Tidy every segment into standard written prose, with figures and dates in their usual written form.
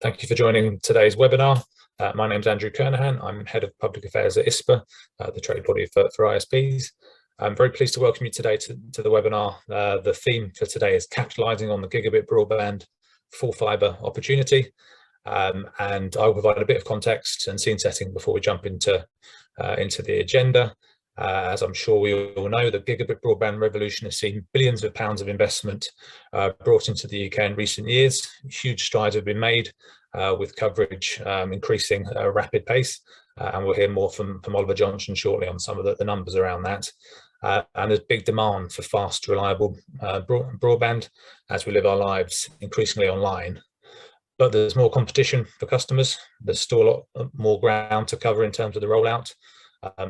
Thank you for joining today's webinar. My name is Andrew Kernahan. I'm Head of Public Affairs at ISPA, the trade body for ISPs. I'm very pleased to welcome you today to the webinar. The theme for today is Capitalising on the Gigabit Broadband Full Fibre Opportunity. And I will provide a bit of context and scene setting before we jump into the agenda. As I'm sure we all know, the gigabit broadband revolution has seen billions of pounds of investment brought into the UK in recent years. Huge strides have been made with coverage increasing at a rapid pace. And we'll hear more from Oliver Johnson shortly on some of the numbers around that. And there's big demand for fast, reliable broadband as we live our lives increasingly online. But there's more competition for customers. There's still a lot more ground to cover in terms of the rollout.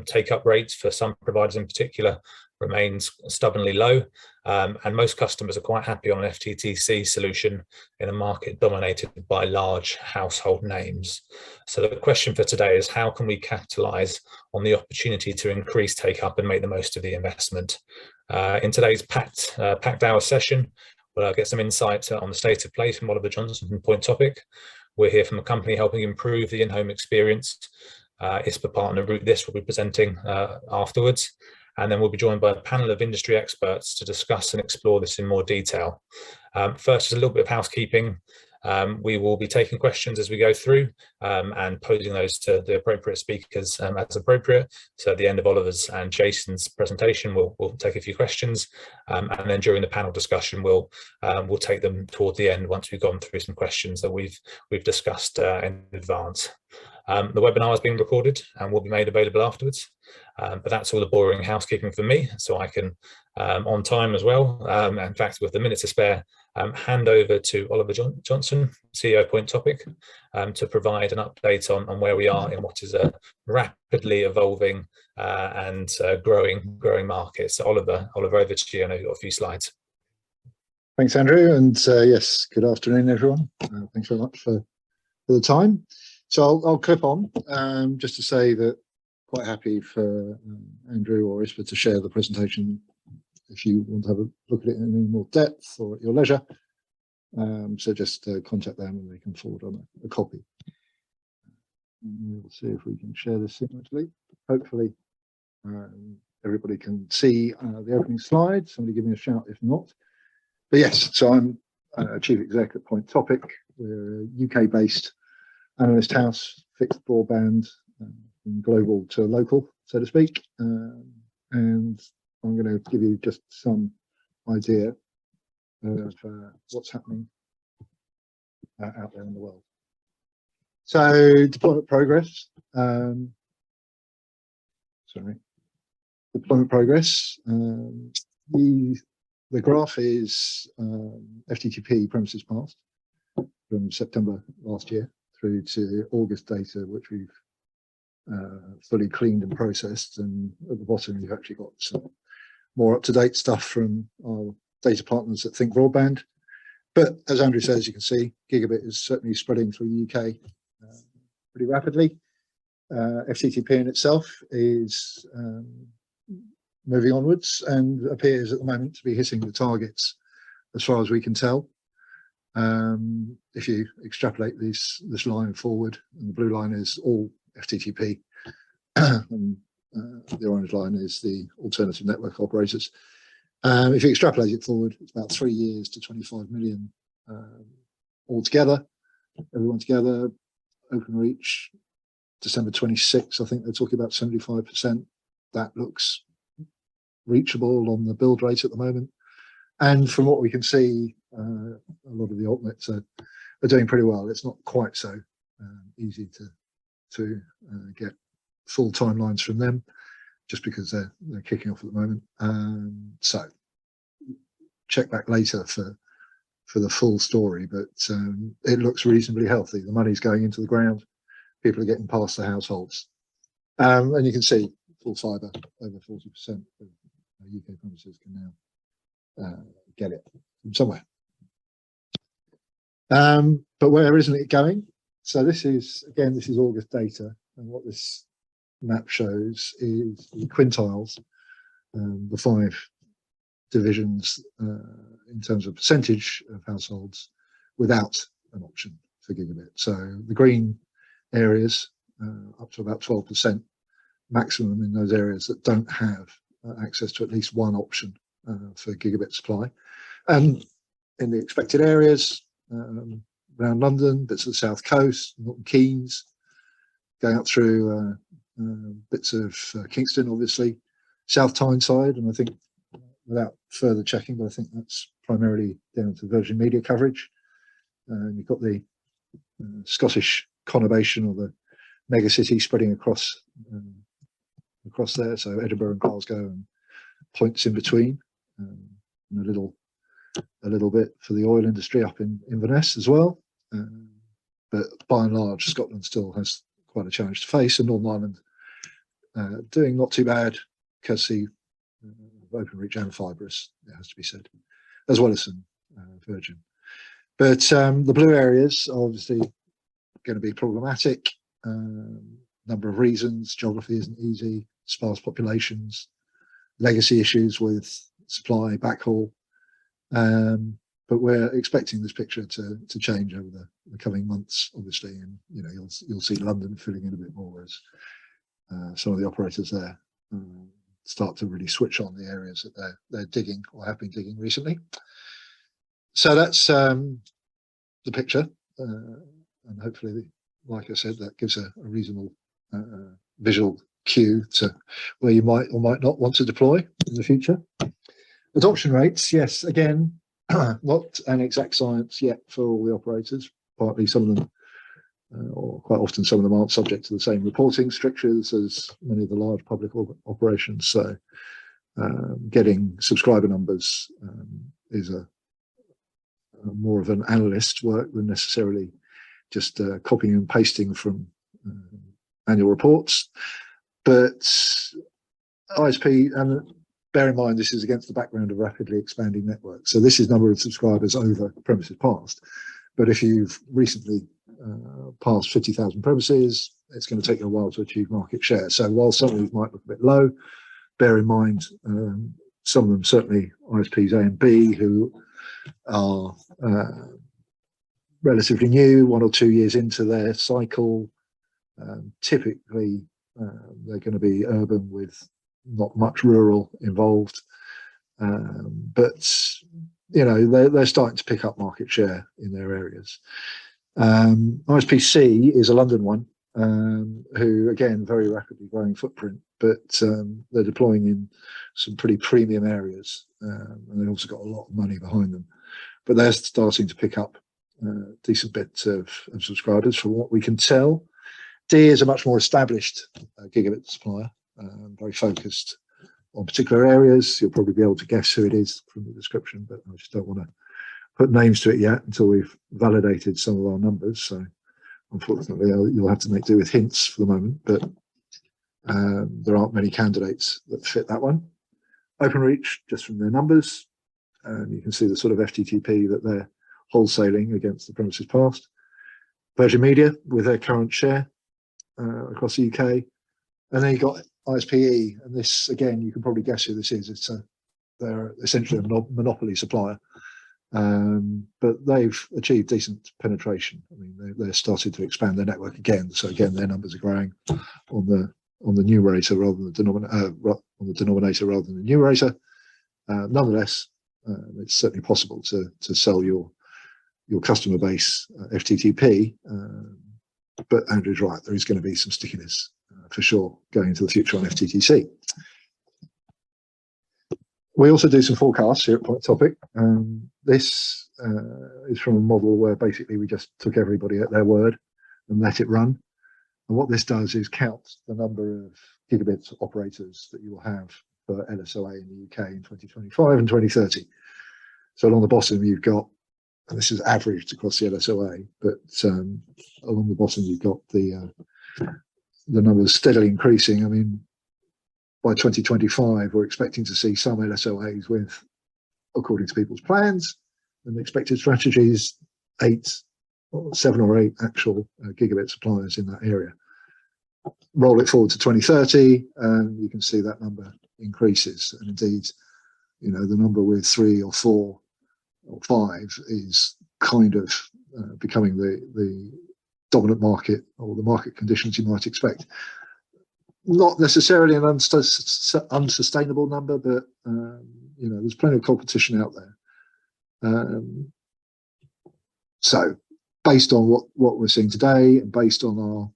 Take-up rates for some providers in particular remains stubbornly low, and most customers are quite happy on an FTTC solution in a market dominated by large household names. So the question for today is, how can we capitalise on the opportunity to increase take-up and make the most of the investment? In today's packed hour session, we'll get some insight on the state of play from Oliver Johnson from Point Topic. We'll hear from a company helping improve the in-home experience. ISPA partner RouteThis will be presenting afterwards, and then we'll be joined by a panel of industry experts to discuss and explore this in more detail. First, just a little bit of housekeeping. We will be taking questions as we go through and posing those to the appropriate speakers as appropriate. So at the end of Oliver's and Jason's presentation, we'll take a few questions, and then during the panel discussion, we'll take them toward the end once we've gone through some questions that we've discussed in advance. The webinar is being recorded and will be made available afterwards, but that's all the boring housekeeping for me, so I can, on time as well, in fact with a minute to spare, hand over to Oliver Johnson, CEO of Point Topic, to provide an update on where we are in what is a rapidly evolving and growing market. So Oliver, over to you. I know you've got a few slides. Thanks, Andrew, and yes, good afternoon, everyone. Thanks very much for the time. So I'll clip on just to say that quite happy for Andrew or ISPA to share the presentation if you want to have a look at it in any more depth or at your leisure. So just contact them and they can forward on a copy. And we'll see if we can share this seamlessly. Hopefully everybody can see the opening slide. Somebody give me a shout if not. But yes, so I'm Chief Exec at Point Topic. We're a UK-based analyst house, fixed broadband, from global to local, so to speak. And I'm going to give you just some idea of what's happening out there in the world. So deployment progress. Deployment progress. The graph is FTTP premises passed from September last year through to August data, which we've fully cleaned and processed. And at the bottom, you've actually got some more up-to-date stuff from our data partners at Think Broadband. But as Andrew says, you can see Gigabit is certainly spreading through the UK pretty rapidly. FTTP in itself is moving onwards and appears at the moment to be hitting the targets as far as we can tell. If you extrapolate this line forward, and the blue line is all FTTP, and the orange line is the alternative network operators. If you extrapolate it forward, it's about 3 years to 25 million altogether, everyone together. Openreach, December 26, I think they're talking about 75%. That looks reachable on the build rate at the moment. And from what we can see, a lot of the altnets are doing pretty well. It's not quite so easy to get full timelines from them, just because they're kicking off at the moment. So check back later for the full story, but it looks reasonably healthy. The money's going into the ground. People are getting past the households. And you can see full fibre, over 40% of UK premises can now get it from somewhere. But where isn't it going? So this is August data, and what this map shows is the quintiles, the 5 divisions in terms of percentage of households without an option gigabit. So the green areas up to about 12% maximum in those areas that don't have access to at least one option for gigabit supply. And in the expected areas around London, bits of the South Coast, Milton Keynes, going up through bits of Kingston, obviously, South Tyneside, and I think, without further checking, but I think that's primarily down to Virgin Media coverage. You've got the Scottish conurbation, or the megacity, spreading across there, so Edinburgh and Glasgow and points in between, and a little bit for the oil industry up in Inverness as well. But by and large, Scotland still has quite a challenge to face, and Northern Ireland doing not too bad, courtesy of Openreach and Fibrous, it has to be said, as well as some Virgin. But the blue areas are obviously going to be problematic. Number of reasons: geography isn't easy, sparse populations, legacy issues with supply, backhaul. But we're expecting this picture to change over the coming months, obviously, and you'll see London filling in a bit more as some of the operators there start to really switch on the areas that they're digging or have been digging recently. So that's the picture, and hopefully, like I said, that gives a reasonable visual cue to where you might or might not want to deploy in the future. Adoption rates, yes, again, not an exact science yet for all the operators. Partly some of them, or quite often some of them, aren't subject to the same reporting strictures as many of the large public operations. So getting subscriber numbers is a more of an analyst work than necessarily just copying and pasting from annual reports. But ISP, and bear in mind, this is against the background of rapidly expanding networks. So this is number of subscribers over premises passed. But if you've recently passed 50,000 premises, it's going to take you a while to achieve market share. So while some of these might look a bit low, bear in mind, some of them, certainly ISPs A and B, who are relatively new, 1 or 2 years into their cycle, typically they're going to be urban with not much rural involved, but they're starting to pick up market share in their areas. ISPC is a London one, who again, very rapidly growing footprint, but they're deploying in some pretty premium areas, and they've also got a lot of money behind them. But they're starting to pick up decent bits of subscribers from what we can tell. D is a much more established gigabit supplier, very focused on particular areas. You'll probably be able to guess who it is from the description, but I just don't want to put names to it yet until we've validated some of our numbers. So unfortunately, you'll have to make do with hints for the moment, but there aren't many candidates that fit that one. Openreach, just from their numbers, you can see the sort of FTTP that they're wholesaling against the premises passed. Virgin Media with their current share across the UK. And then you've got ISPE, and this, again, you can probably guess who this is. They're essentially a monopoly supplier, but they've achieved decent penetration. I mean, they're starting to expand their network again. So again, their numbers are growing on the numerator rather than the denominator rather than the numerator. Nonetheless, it's certainly possible to sell your customer base FTTP. But Andrew's right, there is going to be some stickiness for sure going into the future on FTTC. We also do some forecasts here at Point Topic. This is from a model where basically we just took everybody at their word and let it run. And what this does is count the number of gigabit operators that you will have for LSOA in the UK in 2025 and 2030. So along the bottom you've got, and this is averaged across the LSOA, but along the bottom you've got the numbers steadily increasing. I mean, by 2025, we're expecting to see some LSOAs with, according to people's plans and expected strategies, 7 or 8 actual gigabit suppliers in that area. Roll it forward to 2030, and you can see that number increases. And indeed, the number with 3 or 4 or 5 is kind of becoming the dominant market, or the market conditions you might expect. Not necessarily an unsustainable number, but you know, there's plenty of competition out there. So based on what we're seeing today, and based on our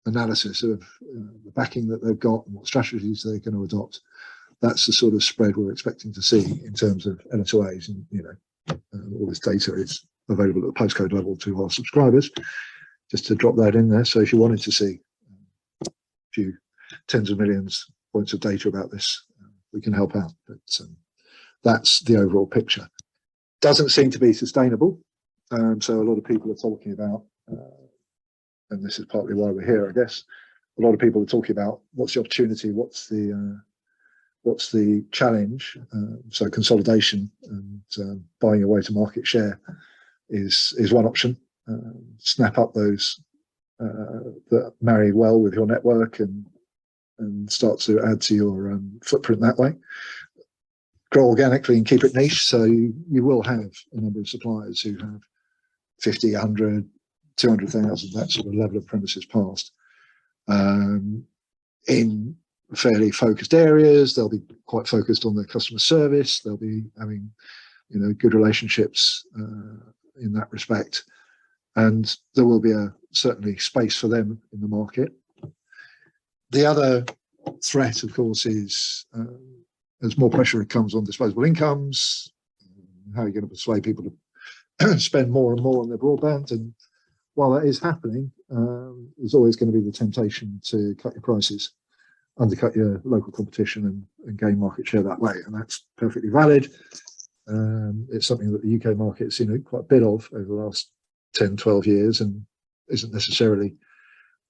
analysis of the backing that they've got and what strategies they're going to adopt, that's the sort of spread we're expecting to see in terms of LSOAs. And you know, all this data is available at the postcode level to our subscribers, just to drop that in there. So if you wanted to see a few tens of millions points of data about this, we can help out. But that's the overall picture. Doesn't seem to be sustainable. So a lot of people are talking about, and this is partly why we're here, I guess, a lot of people are talking about what's the opportunity, what's the challenge. So consolidation and buying your way to market share is one option. Snap up those that marry well with your network and start to add to your footprint that way. Grow organically and keep it niche. So you will have a number of suppliers who have 50, 100, 200,000, that sort of level of premises passed. In fairly focused areas, they'll be quite focused on their customer service. They'll be having, you know, good relationships in that respect. And there will be certainly space for them in the market. The other threat, of course, is as more pressure comes on disposable incomes, how are you going to persuade people to spend more and more on their broadband? And while that is happening, there's always going to be the temptation to cut your prices, undercut your local competition, and gain market share that way. And that's perfectly valid. It's something that the UK market has seen quite a bit of over the last 10, 12 years, and isn't necessarily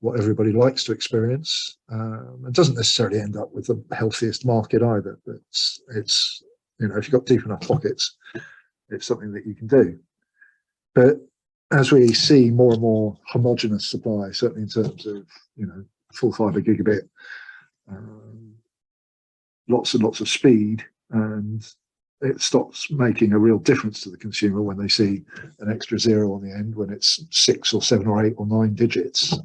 what everybody likes to experience. It doesn't necessarily end up with the healthiest market either, but it's you know, if you've got deep enough pockets, it's something that you can do. But as we see more and more homogenous supply, certainly in terms of, you know, full fibre gigabit, lots and lots of speed, and it stops making a real difference to the consumer when they see an extra zero on the end, when it's 6 or 7 or 8 or 9 digits.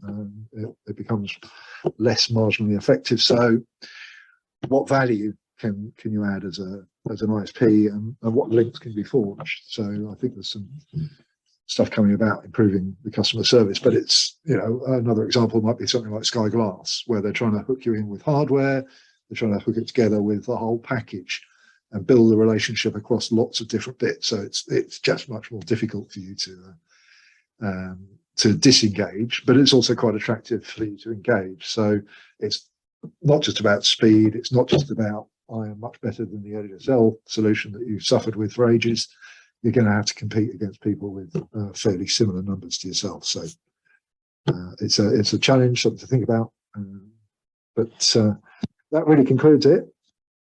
It becomes less marginally effective. So what value can you add as an ISP, and what links can be forged? So I think there's some stuff coming about improving the customer service, but it's, you know, another example might be something like Sky Glass, where they're trying to hook you in with hardware, they're trying to hook it together with the whole package and build a relationship across lots of different bits. So it's just much more difficult for you to disengage, but it's also quite attractive for you to engage. So it's not just about speed. It's not just about, I am much better than the ADSL solution that you've suffered with for ages. You're going to have to compete against people with fairly similar numbers to yourself. So it's a challenge, something to think about. But that really concludes it.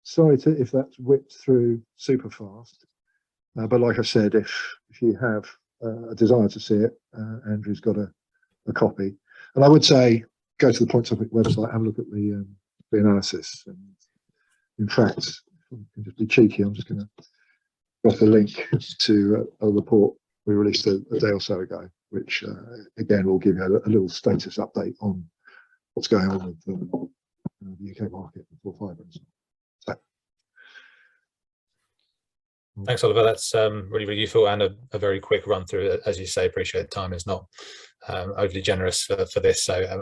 Sorry if that's whipped through super fast. But like I said, if you have a desire to see it, Andrew's got a copy. And I would say, go to the Point Topic website, have a look at the analysis. And in fact, if I can just be cheeky, I'm just going to drop a link to a report we released a day or so ago, which again will give you a little status update on what's going on with the UK market for fibre. So. Thanks, Oliver. That's really, really useful, and a very quick run through. As you say, appreciate the time is not overly generous for this, so I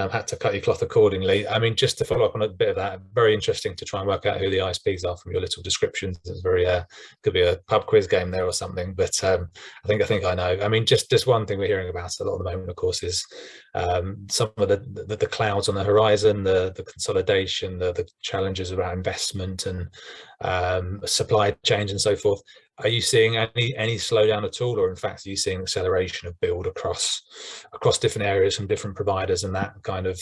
had to cut your cloth accordingly. I mean, just to follow up on a bit of that, very interesting to try and work out who the ISPs are from your little descriptions. It's very could be a pub quiz game there or something, but I think I know. I mean, just one thing we're hearing about a lot at the moment, of course, is some of the clouds on the horizon, the consolidation, the challenges around investment and supply chains and so forth. Are you seeing any slowdown at all, or in fact, are you seeing acceleration of build across different areas from different providers, and that kind of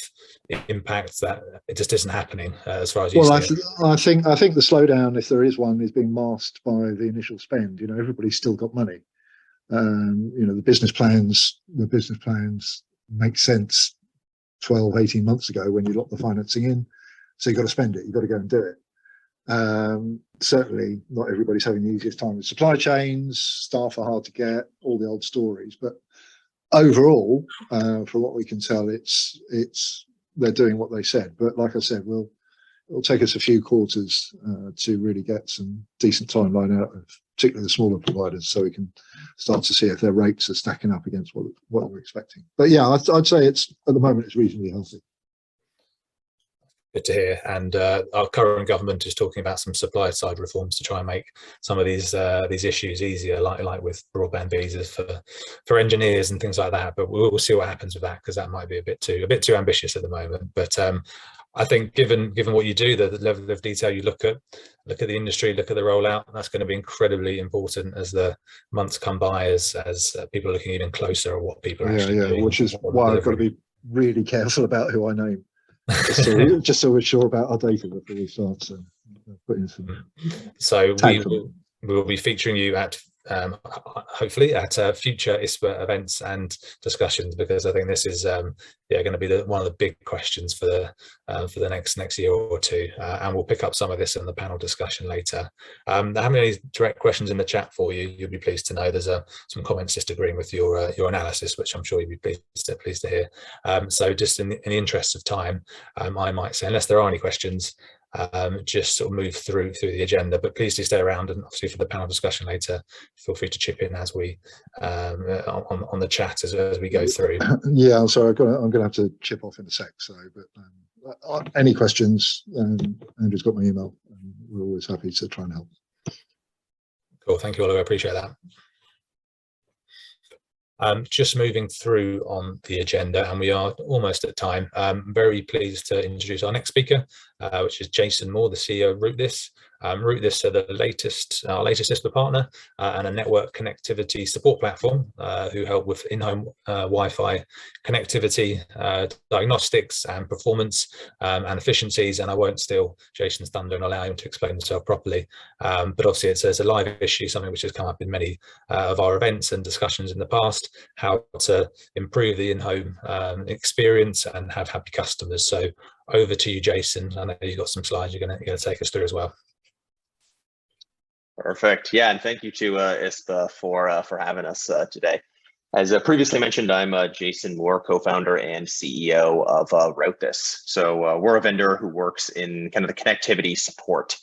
impacts that it just isn't happening as far as you see it? I think the slowdown, if there is one, is being masked by the initial spend. You know, everybody's still got money. You know, the business plans make sense 12, 18 months ago when you locked the financing in. So you've got to spend it. You've got to go and do it. Certainly not everybody's having the easiest time with supply chains, staff are hard to get, all the old stories, but overall, for what we can tell, they're doing what they said. But like I said, it'll take us a few quarters to really get some decent timeline out of particularly the smaller providers, so we can start to see if their rates are stacking up against what we're expecting. But yeah, I'd say at the moment it's reasonably healthy. Good to hear. And our current government is talking about some supply side reforms to try and make some of these issues easier, like with broadband visas for engineers and things like that. But we'll see what happens with that, because that might be a bit too ambitious at the moment. But I think given what you do, the level of detail you look at the industry, look at the rollout, that's going to be incredibly important as the months come by, as people are looking even closer at what people are actually doing. Which is why I've got to be really careful about who I name. Just so we're sure about our data before we start putting some. So we'll be featuring you at hopefully at future ISPA events and discussions, because I think this is going to be one of the big questions for the next year or two, and we'll pick up some of this in the panel discussion later. I haven't any direct questions in the chat for you. You'll be pleased to know there's some comments disagreeing with your analysis, which I'm sure you'll be pleased to hear. So just in the interest of time, I might say, unless there are any questions, just sort of move through the agenda, but please do stay around, and obviously for the panel discussion later, feel free to chip in as we on the chat as we go through. Yeah, I'm sorry, I'm gonna have to chip off in a sec. So, but any questions? Andrew's got my email, and we're always happy to try and help. Cool, thank you, Oliver. I appreciate that. Just moving through on the agenda, and we are almost at time. I'm very pleased to introduce our next speaker, which is Jason Moore, the CEO of RouteThis. RouteThis are our latest ISPA partner and a network connectivity support platform who help with in-home Wi-Fi connectivity, diagnostics and performance and efficiencies. And I won't steal Jason's thunder and allow him to explain himself properly. But obviously it's a live issue, something which has come up in many of our events and discussions in the past, how to improve the in-home experience and have happy customers. So over to you, Jason. I know you've got some slides you're going to take us through as well. Perfect. Yeah, and thank you to ISPA for having us today. As previously mentioned, I'm Jason Moore, co-founder and CEO of RouteThis. So we're a vendor who works in kind of the connectivity support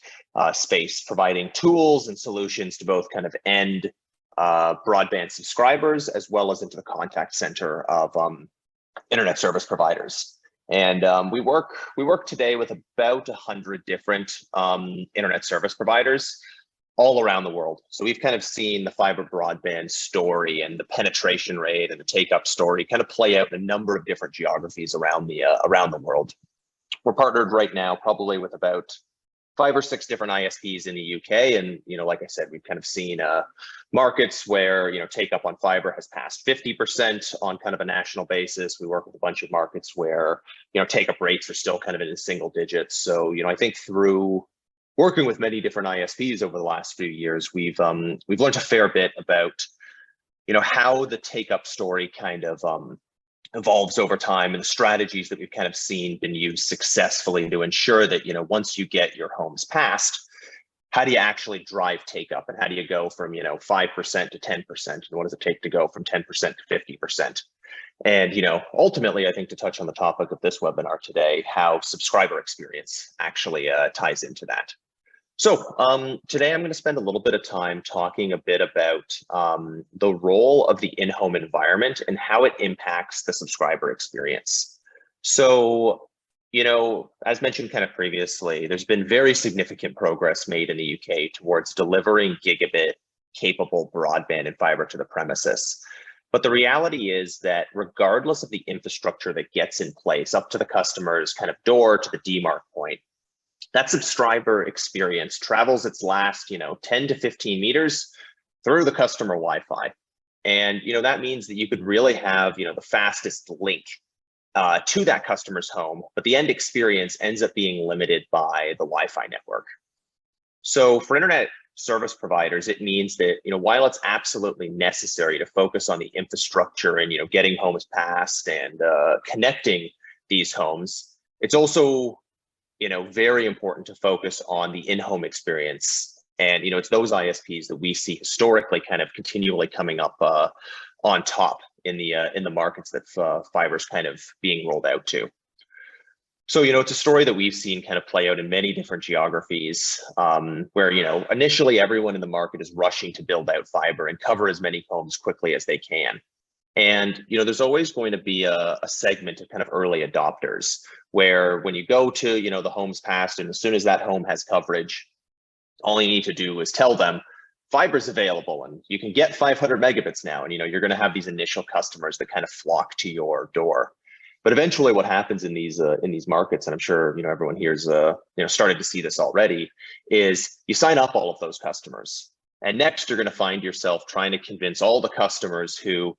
space, providing tools and solutions to both kind of end broadband subscribers as well as into the contact center of internet service providers. And we work today with about 100 different internet service providers all around the world. So we've kind of seen the fiber broadband story and the penetration rate and the take-up story kind of play out in a number of different geographies around the world. We're partnered right now probably with about 5 or 6 different ISPs in the UK, and like I said, we've kind of seen markets where take up on fiber has passed 50% on kind of a national basis. We work with a bunch of markets where take up rates are still kind of in the single digits. So I think through working with many different ISPs over the last few years, we've learned a fair bit about how the take up story kind of evolves over time, and the strategies that we've kind of seen been used successfully to ensure that once you get your homes passed, how do you actually drive take up, and how do you go from 5% to 10%, and what does it take to go from 10% to 50%? And ultimately, I think to touch on the topic of this webinar today, how subscriber experience actually ties into that. So today I'm going to spend a little bit of time talking a bit about the role of the in-home environment and how it impacts the subscriber experience. So, as mentioned kind of previously, there's been very significant progress made in the UK towards delivering gigabit capable broadband and fiber to the premises. But the reality is that regardless of the infrastructure that gets in place up to the customer's kind of door to the demarc point, that subscriber experience travels its last, 10 to 15 meters through the customer Wi-Fi. And, that means that you could really have, the fastest link to that customer's home, but the end experience ends up being limited by the Wi-Fi network. So for internet service providers, it means that, while it's absolutely necessary to focus on the infrastructure and, getting homes passed and connecting these homes, it's also very important to focus on the in-home experience. And, it's those ISPs that we see historically kind of continually coming up on top in the markets that fiber is kind of being rolled out to. So, it's a story that we've seen kind of play out in many different geographies where, initially everyone in the market is rushing to build out fiber and cover as many homes quickly as they can. And, there's always going to be a segment of kind of early adopters where when you go to, the homes passed, and as soon as that home has coverage, all you need to do is tell them fiber's available and you can get 500 megabits now. And, you're going to have these initial customers that kind of flock to your door. But eventually what happens in these markets, and I'm sure, everyone here's, started to see this already, is you sign up all of those customers. And next you're going to find yourself trying to convince all the customers who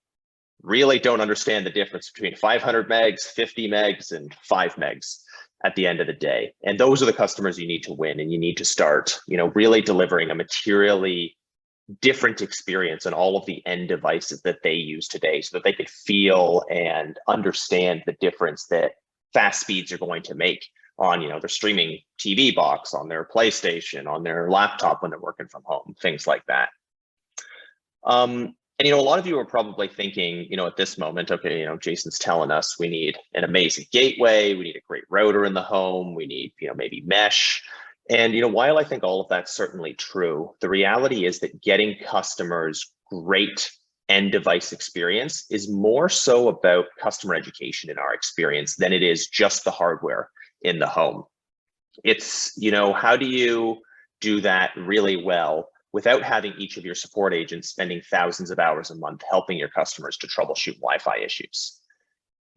really don't understand the difference between 500 megs, 50 megs, and 5 megs at the end of the day. And those are the customers you need to win, and you need to start, really delivering a materially different experience on all of the end devices that they use today, so that they could feel and understand the difference that fast speeds are going to make on, their streaming TV box, on their PlayStation, on their laptop when they're working from home, things like that. And, a lot of you are probably thinking, at this moment, okay, Jason's telling us we need an amazing gateway, we need a great router in the home, we need, maybe mesh. And, while I think all of that's certainly true, the reality is that getting customers great end device experience is more so about customer education in our experience than it is just the hardware in the home. It's, how do you do that really well without having each of your support agents spending thousands of hours a month helping your customers to troubleshoot Wi-Fi issues?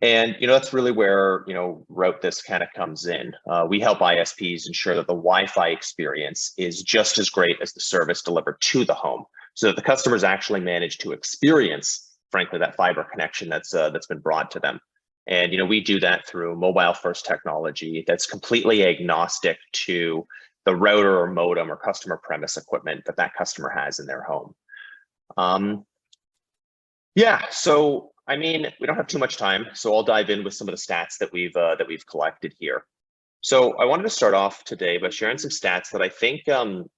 And, that's really where, RouteThis kind of comes in. We help ISPs ensure that the Wi-Fi experience is just as great as the service delivered to the home, so that the customers actually manage to experience, frankly, that fiber connection that's been brought to them. And, we do that through mobile first technology that's completely agnostic to the router or modem or customer premise equipment that customer has in their home. So I mean, we don't have too much time, so I'll dive in with some of the stats that we've collected here. So I wanted to start off today by sharing some stats that I think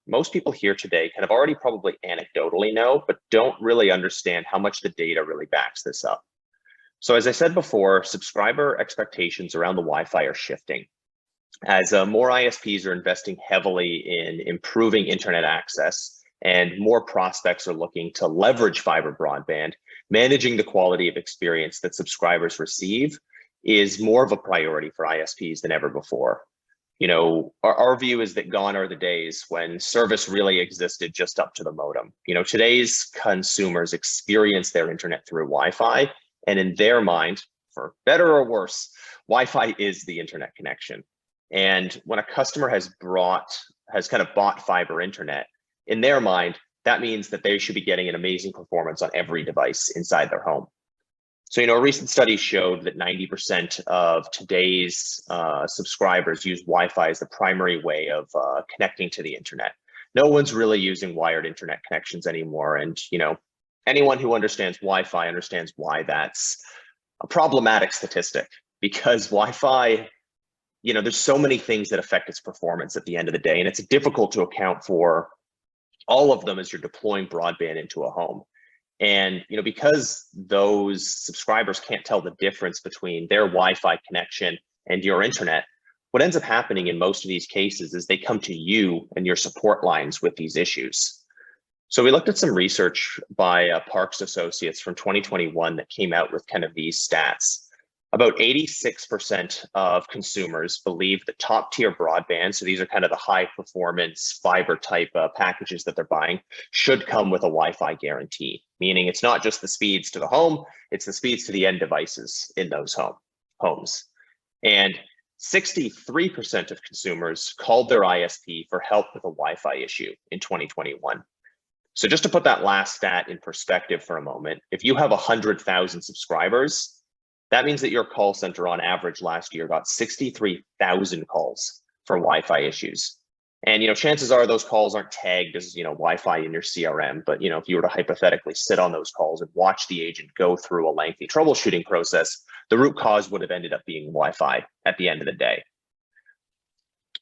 most people here today kind of already probably anecdotally know, but don't really understand how much the data really backs this up. So as I said before, subscriber expectations around the Wi-Fi are shifting. As more ISPs are investing heavily in improving internet access and more prospects are looking to leverage fiber broadband, managing the quality of experience that subscribers receive is more of a priority for ISPs than ever before. Our view is that gone are the days when service really existed just up to the modem. Today's consumers experience their internet through Wi-Fi, and in their mind, for better or worse, Wi-Fi is the internet connection. And when a customer has kind of bought fiber internet, in their mind, that means that they should be getting an amazing performance on every device inside their home. So, a recent study showed that 90% of today's subscribers use Wi-Fi as the primary way of connecting to the internet. No one's really using wired internet connections anymore. And, anyone who understands Wi-Fi understands why that's a problematic statistic, because Wi-Fi, there's so many things that affect its performance at the end of the day, and it's difficult to account for all of them as you're deploying broadband into a home. And, because those subscribers can't tell the difference between their Wi-Fi connection and your internet, what ends up happening in most of these cases is they come to you and your support lines with these issues. So we looked at some research by Parks Associates from 2021 that came out with kind of these stats. About 86% of consumers believe that top tier broadband, so these are kind of the high performance fiber type packages that they're buying, should come with a Wi-Fi guarantee, meaning it's not just the speeds to the home, it's the speeds to the end devices in those homes. And 63% of consumers called their ISP for help with a Wi-Fi issue in 2021. So just to put that last stat in perspective for a moment, if you have 100,000 subscribers, that means that your call center on average last year got 63,000 calls for Wi-Fi issues. And, chances are those calls aren't tagged as, Wi-Fi in your CRM, but, if you were to hypothetically sit on those calls and watch the agent go through a lengthy troubleshooting process, the root cause would have ended up being Wi-Fi at the end of the day.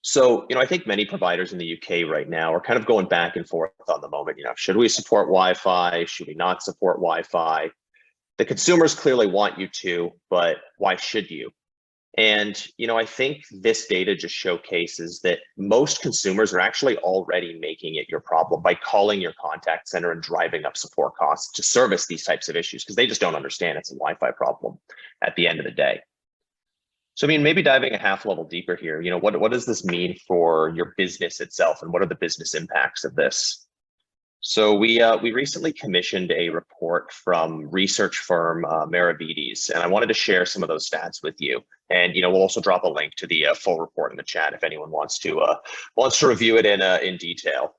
So, I think many providers in the UK right now are kind of going back and forth on the moment. Should we support Wi-Fi? Should we not support Wi-Fi? The consumers clearly want you to, but why should you? And, I think this data just showcases that most consumers are actually already making it your problem by calling your contact center and driving up support costs to service these types of issues because they just don't understand it's a Wi-Fi problem at the end of the day. So, maybe diving a half level deeper here, what does this mean for your business itself and what are the business impacts of this? So we recently commissioned a report from research firm Maravides, and I wanted to share some of those stats with you. And we'll also drop a link to the full report in the chat if anyone wants to review it in detail.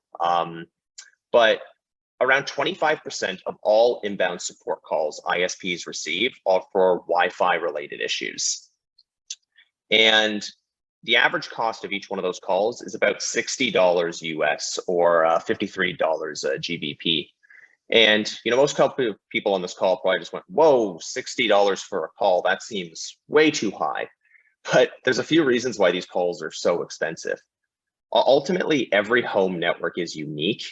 But around 25% of all inbound support calls ISPs receive are for Wi-Fi related issues. And the average cost of each one of those calls is about $60 US or $53 GBP. And most people on this call probably just went, whoa, $60 for a call, that seems way too high. But there's a few reasons why these calls are so expensive. Ultimately, every home network is unique,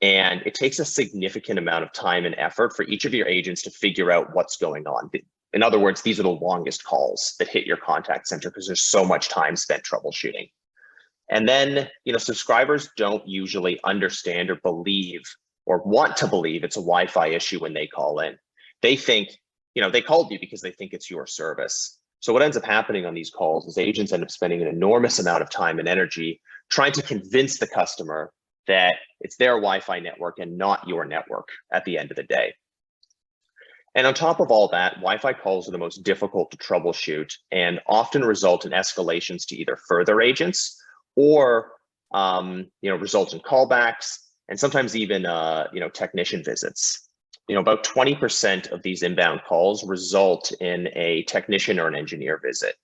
and it takes a significant amount of time and effort for each of your agents to figure out what's going on. In other words, these are the longest calls that hit your contact center because there's so much time spent troubleshooting. And then, subscribers don't usually understand or believe or want to believe it's a Wi-Fi issue when they call in. They think, they called you because they think it's your service. So what ends up happening on these calls is agents end up spending an enormous amount of time and energy trying to convince the customer that it's their Wi-Fi network and not your network at the end of the day. And on top of all that, Wi-Fi calls are the most difficult to troubleshoot and often result in escalations to either further agents or, result in callbacks and sometimes even, technician visits. About 20% of these inbound calls result in a technician or an engineer visit.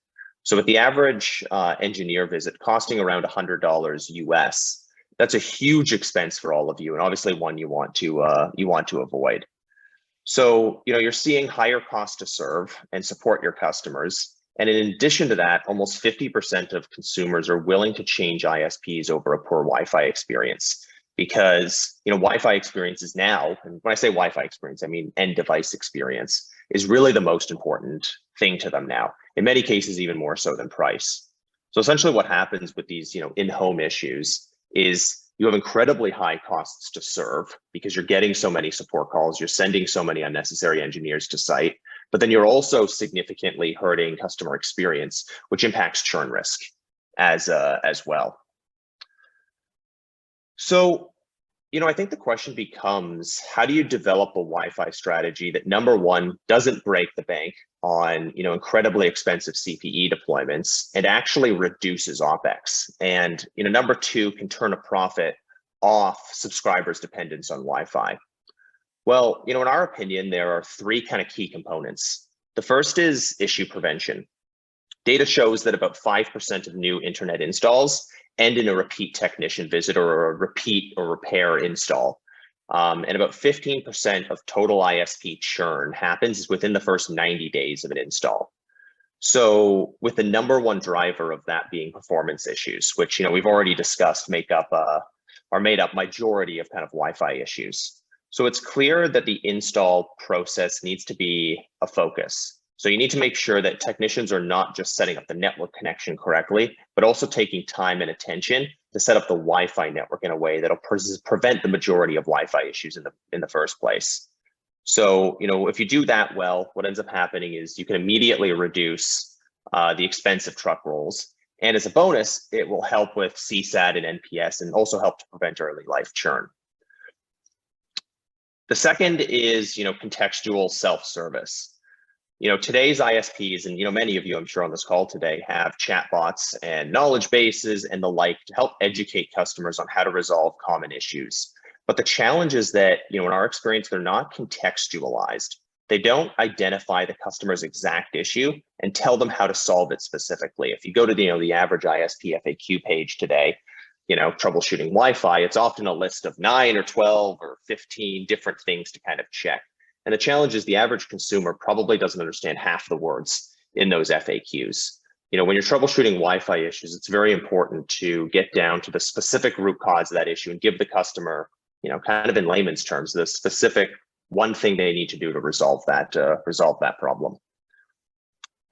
So with the average engineer visit costing around $100 US, that's a huge expense for all of you, and obviously one you want to avoid. So, you're seeing higher cost to serve and support your customers. And in addition to that, almost 50% of consumers are willing to change ISPs over a poor Wi-Fi experience because, Wi-Fi experiences now, and when I say Wi-Fi experience, I mean end device experience, is really the most important thing to them now. In many cases, even more so than price. So essentially what happens with these, in-home issues is you have incredibly high costs to serve because you're getting so many support calls, you're sending so many unnecessary engineers to site, but then you're also significantly hurting customer experience, which impacts churn risk as well. So, I think the question becomes, how do you develop a Wi-Fi strategy that, number one, doesn't break the bank on, incredibly expensive CPE deployments and actually reduces OpEx? And, number two, can turn a profit off subscribers' dependence on Wi-Fi? Well, in our opinion, there are three kind of key components. The first is issue prevention. Data shows that about 5% of new internet installs end in a repeat technician visit or a repeat or repair install. And about 15% of total ISP churn happens within the first 90 days of an install. So with the number one driver of that being performance issues, which we've already discussed make up majority of kind of Wi-Fi issues. So it's clear that the install process needs to be a focus. So you need to make sure that technicians are not just setting up the network connection correctly, but also taking time and attention to set up the Wi-Fi network in a way that'll prevent the majority of Wi-Fi issues in the first place. So, if you do that well, what ends up happening is you can immediately reduce the expense of truck rolls. And as a bonus, it will help with CSAT and NPS and also help to prevent early life churn. The second is, contextual self-service. Today's ISPs, and many of you, I'm sure on this call today, have chatbots and knowledge bases and the like to help educate customers on how to resolve common issues. But the challenge is that, in our experience, they're not contextualized. They don't identify the customer's exact issue and tell them how to solve it specifically. If you go to the average ISP FAQ page today, troubleshooting Wi-Fi, it's often a list of 9 or 12 or 15 different things to kind of check. And the challenge is the average consumer probably doesn't understand half the words in those FAQs. when you're troubleshooting Wi-Fi issues, it's very important to get down to the specific root cause of that issue and give the customer, kind of in layman's terms, the specific one thing they need to do to resolve that problem.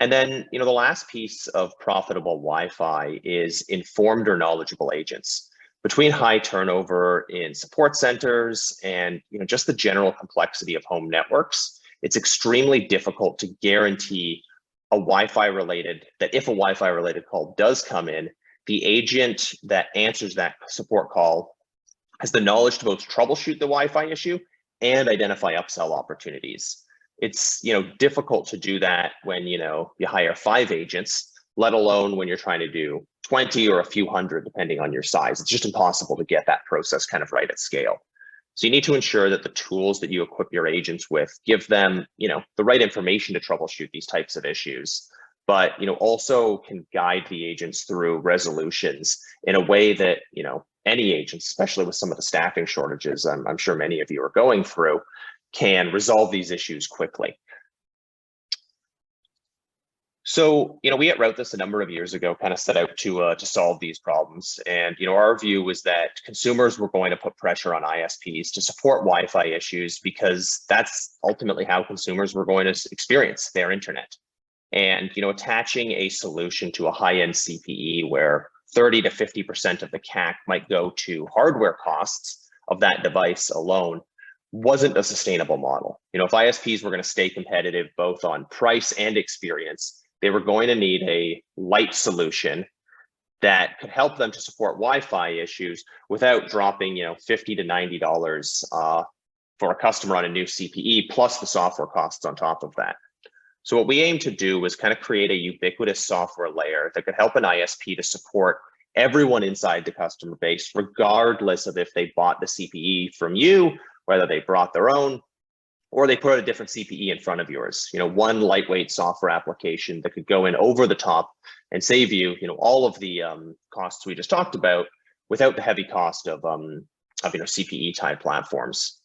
And then, the last piece of profitable Wi-Fi is informed or knowledgeable agents. Between high turnover in support centers and, just the general complexity of home networks, it's extremely difficult to guarantee if a Wi-Fi related call does come in, the agent that answers that support call has the knowledge to both troubleshoot the Wi-Fi issue and identify upsell opportunities. It's difficult to do that when you hire 5 agents, let alone when you're trying to do 20 or a few hundred, depending on your size. It's just impossible to get that process kind of right at scale. So you need to ensure that the tools that you equip your agents with give them, the right information to troubleshoot these types of issues, but, also can guide the agents through resolutions in a way that, any agents, especially with some of the staffing shortages I'm sure many of you are going through, can resolve these issues quickly. So, we at RouteThis a number of years ago kind of set out to solve these problems. And, our view was that consumers were going to put pressure on ISPs to support Wi-Fi issues because that's ultimately how consumers were going to experience their internet. And, attaching a solution to a high-end CPE where 30 to 50% of the CAC might go to hardware costs of that device alone wasn't a sustainable model. If ISPs were going to stay competitive both on price and experience, they were going to need a light solution that could help them to support Wi-Fi issues without dropping, $50 to $90 for a customer on a new CPE, plus the software costs on top of that. So what we aim to do was kind of create a ubiquitous software layer that could help an ISP to support everyone inside the customer base, regardless of if they bought the CPE from you, whether they brought their own, or they put a different CPE in front of yours. One lightweight software application that could go in over the top and save you, all of the costs we just talked about without the heavy cost of CPE type platforms.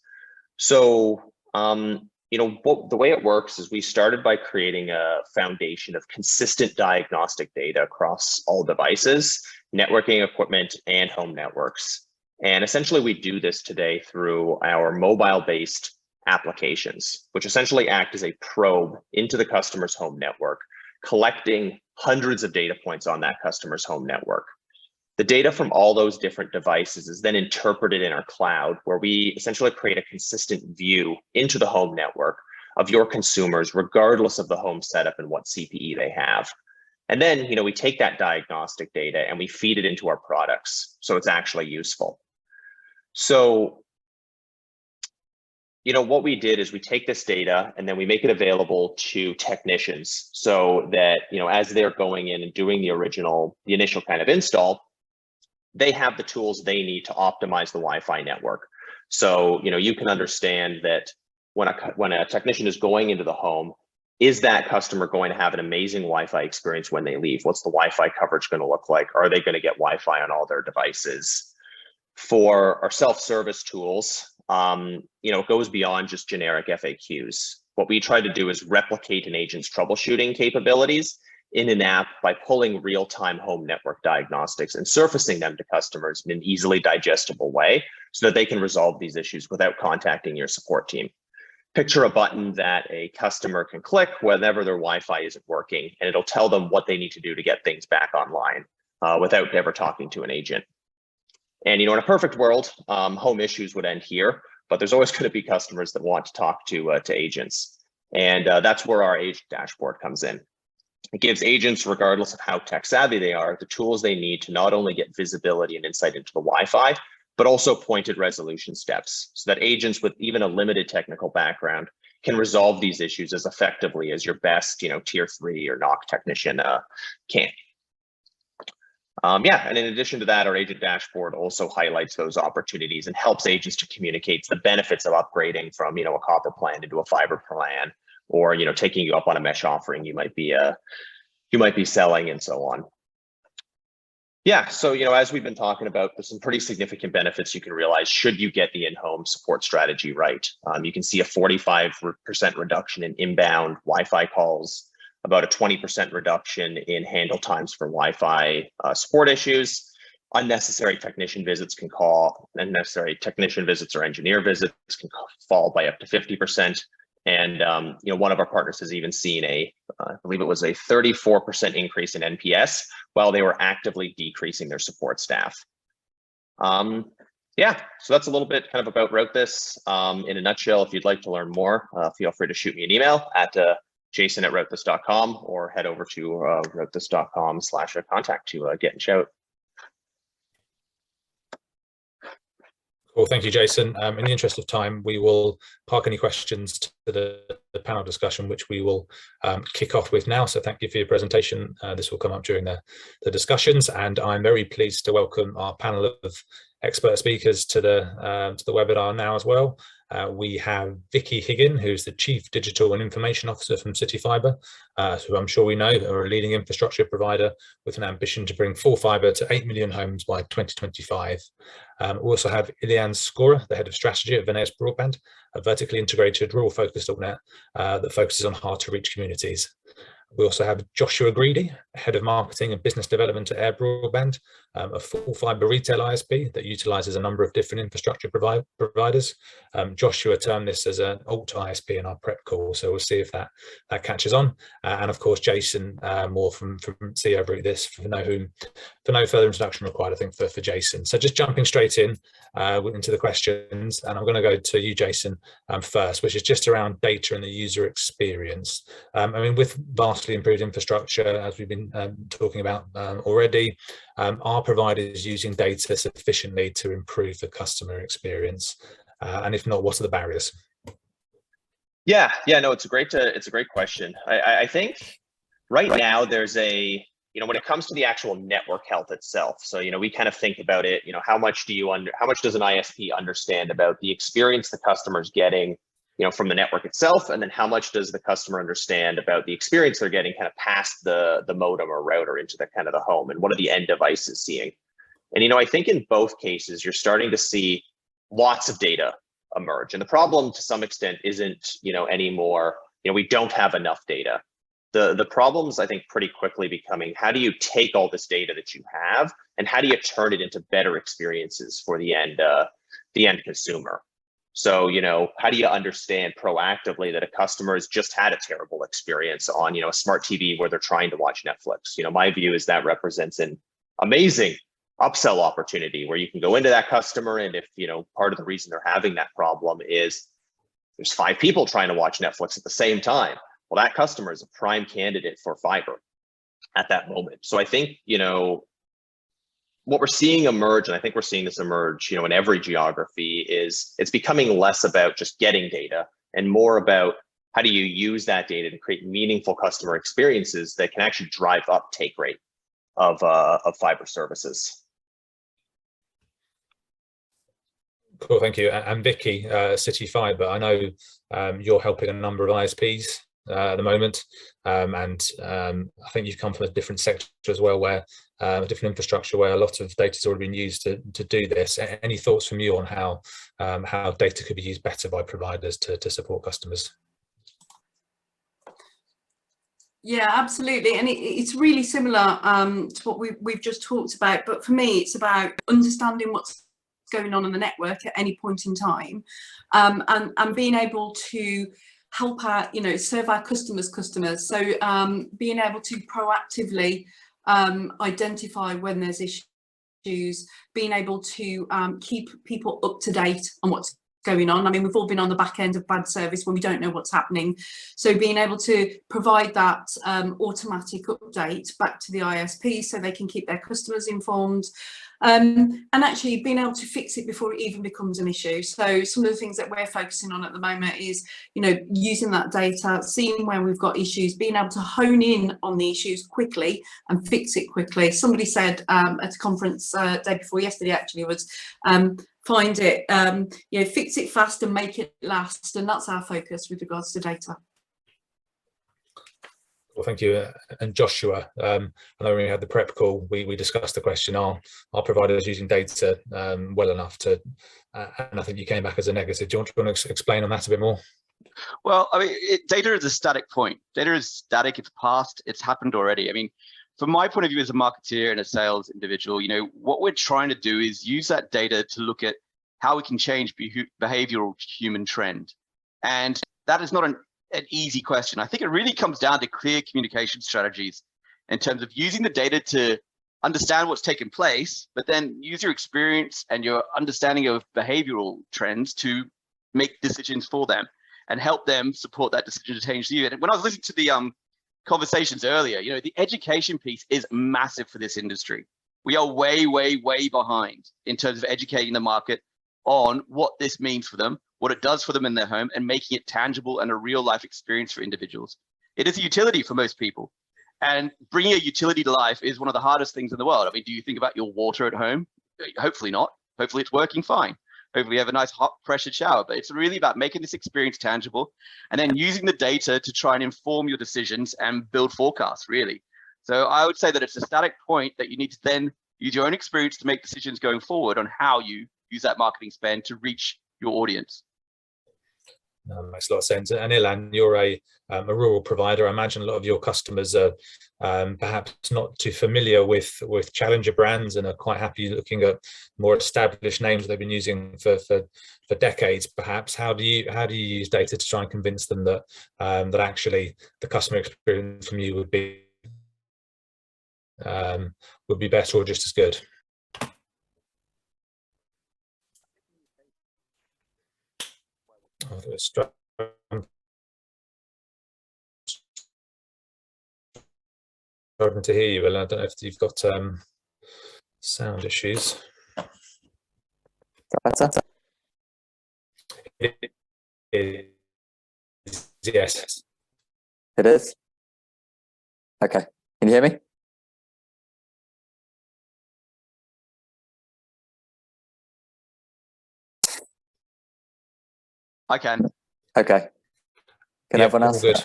So, the way it works is we started by creating a foundation of consistent diagnostic data across all devices, networking equipment, and home networks. And essentially we do this today through our mobile-based applications, which essentially act as a probe into the customer's home network, collecting hundreds of data points on that customer's home network. The data from all those different devices is then interpreted in our cloud, where we essentially create a consistent view into the home network of your consumers, regardless of the home setup and what CPE they have. And then, we take that diagnostic data and we feed it into our products, so it's actually useful. So, what we did is we take this data and then we make it available to technicians so that, as they're going in and doing the initial kind of install, they have the tools they need to optimize the Wi-Fi network. So, you can understand that when a technician is going into the home, is that customer going to have an amazing Wi-Fi experience when they leave? What's the Wi-Fi coverage going to look like? Are they going to get Wi-Fi on all their devices? For our self-service tools, it goes beyond just generic FAQs. What we try to do is replicate an agent's troubleshooting capabilities in an app by pulling real-time home network diagnostics and surfacing them to customers in an easily digestible way so that they can resolve these issues without contacting your support team. Picture a button that a customer can click whenever their Wi-Fi isn't working, and it'll tell them what they need to do to get things back online without ever talking to an agent. And in a perfect world, home issues would end here, but there's always going to be customers that want to talk to agents. And that's where our agent dashboard comes in. It gives agents, regardless of how tech savvy they are, the tools they need to not only get visibility and insight into the Wi-Fi, but also pointed resolution steps so that agents with even a limited technical background can resolve these issues as effectively as your best, tier 3 or NOC technician can. And in addition to that, our agent dashboard also highlights those opportunities and helps agents to communicate the benefits of upgrading from, a copper plan into a fiber plan, or, taking you up on a mesh offering you might be selling, and so on. Yeah, so, as we've been talking about, there's some pretty significant benefits you can realize should you get the in-home support strategy right. You can see a 45% reduction in inbound Wi-Fi calls, about a 20% reduction in handle times for Wi-Fi support issues. Unnecessary technician visits or engineer visits can fall by up to 50%. And one of our partners has even seen I believe it was a 34% increase in NPS while they were actively decreasing their support staff. Yeah, so that's a little bit kind of about RouteThis. In a nutshell, if you'd like to learn more, feel free to shoot me an email at jason@routethis.com or head over to routethis.com/contact to get in shout. Well, thank you, Jason. In the interest of time, we will park any questions to the panel discussion, which we will kick off with now. So thank you for your presentation. This will come up during the discussions, and I'm very pleased to welcome our panel of expert speakers to the webinar now as well. We have Vicky Higgin, who's the Chief Digital and Information Officer from CityFibre, who I'm sure we know are a leading infrastructure provider with an ambition to bring full fibre to 8 million homes by 2025. We also have Ilan Scorah, the Head of Strategy at Voneus Broadband, a vertically integrated rural-focused altnet that focuses on hard-to-reach communities. We also have Joshua Greedy, Head of Marketing and Business Development at Airbroadband, a full fibre retail ISP that utilises a number of different infrastructure providers. Joshua termed this as an alt ISP in our prep call, so we'll see if that catches on. And of course, Jason Moore from CEO of RouteThis, for no further introduction required, I think, for Jason. So just jumping straight in into the questions, and I'm going to go to you, Jason, first, which is just around data and the user experience. I mean, with vastly improved infrastructure, as we've been talking about already, are providers using data sufficiently to improve the customer experience? And if not, what are the barriers? Yeah, no, it's a great question. I think right now there's when it comes to the actual network health itself. So, we kind of think about it, how much does an ISP understand about the experience the customer's getting, from the network itself, and then how much does the customer understand about the experience they're getting kind of past the modem or router into the kind of the home, and what are the end devices seeing? And, I think in both cases, you're starting to see lots of data emerge. And the problem to some extent isn't, anymore, we don't have enough data. The problem's, I think, pretty quickly becoming, how do you take all this data that you have and how do you turn it into better experiences for the end consumer? So, how do you understand proactively that a customer has just had a terrible experience on, a smart TV where they're trying to watch Netflix? My view is that represents an amazing upsell opportunity where you can go into that customer, and if, part of the reason they're having that problem is there's 5 people trying to watch Netflix at the same time. Well, that customer is a prime candidate for fiber at that moment. So I think, what we're seeing emerge, and I think we're seeing this emerge, in every geography, is it's becoming less about just getting data and more about how do you use that data to create meaningful customer experiences that can actually drive uptake rate of fiber services. Cool, thank you. And Vicky, CityFibre, I know you're helping a number of ISPs at the moment, and I think you've come from a different sector as well, where different infrastructure where a lot of data has already been used to do this. Any thoughts from you on how data could be used better by providers to support customers? Yeah, absolutely, and it's really similar to what we've just talked about. But for me, it's about understanding what's going on the network at any point in time, and being able to help our, serve our customers. So being able to proactively identify when there's issues, being able to keep people up to date on what's going on. I mean, we've all been on the back end of bad service when we don't know what's happening. So being able to provide that automatic update back to the ISP so they can keep their customers informed. And actually being able to fix it before it even becomes an issue. So some of the things that we're focusing on at the moment is, using that data, seeing where we've got issues, being able to hone in on the issues quickly and fix it quickly. Somebody said at a conference day before yesterday, actually, was find it, fix it fast and make it last. And that's our focus with regards to data. Well, thank you. And Joshua, I know when we had the prep call, we discussed the question, are providers using data well enough to, and I think you came back as a negative. Do you want to explain on that a bit more? Well, I mean, data is a static point. Data is static. It's past. It's happened already. I mean, from my point of view as a marketeer and a sales individual, what we're trying to do is use that data to look at how we can change behavioral human trend. And that is not an easy question. I think it really comes down to clear communication strategies in terms of using the data to understand what's taken place, but then use your experience and your understanding of behavioral trends to make decisions for them and help them support that decision to change you. And when I was listening to the conversations earlier, the education piece is massive for this industry. We are way, way, way behind in terms of educating the market on what this means for them, what it does for them in their home, and making it tangible and a real life experience for individuals. It is a utility for most people. And bringing a utility to life is one of the hardest things in the world. I mean, do you think about your water at home? Hopefully not. Hopefully it's working fine. Hopefully you have a nice hot pressured shower, but it's really about making this experience tangible and then using the data to try and inform your decisions and build forecasts, really. So I would say that it's a static point that you need to then use your own experience to make decisions going forward on how you use that marketing spend to reach your audience. Makes a lot of sense. And Ilan, you're a rural provider. I imagine a lot of your customers are perhaps not too familiar with challenger brands and are quite happy looking at more established names they've been using for decades. Perhaps how do you use data to try and convince them that that actually the customer experience from you would be better or just as good? Struggling to hear you, Ilan. I don't know if you've got sound issues. Yes. It is. Okay. Can you hear me? I can. Okay. Can everyone else? Good.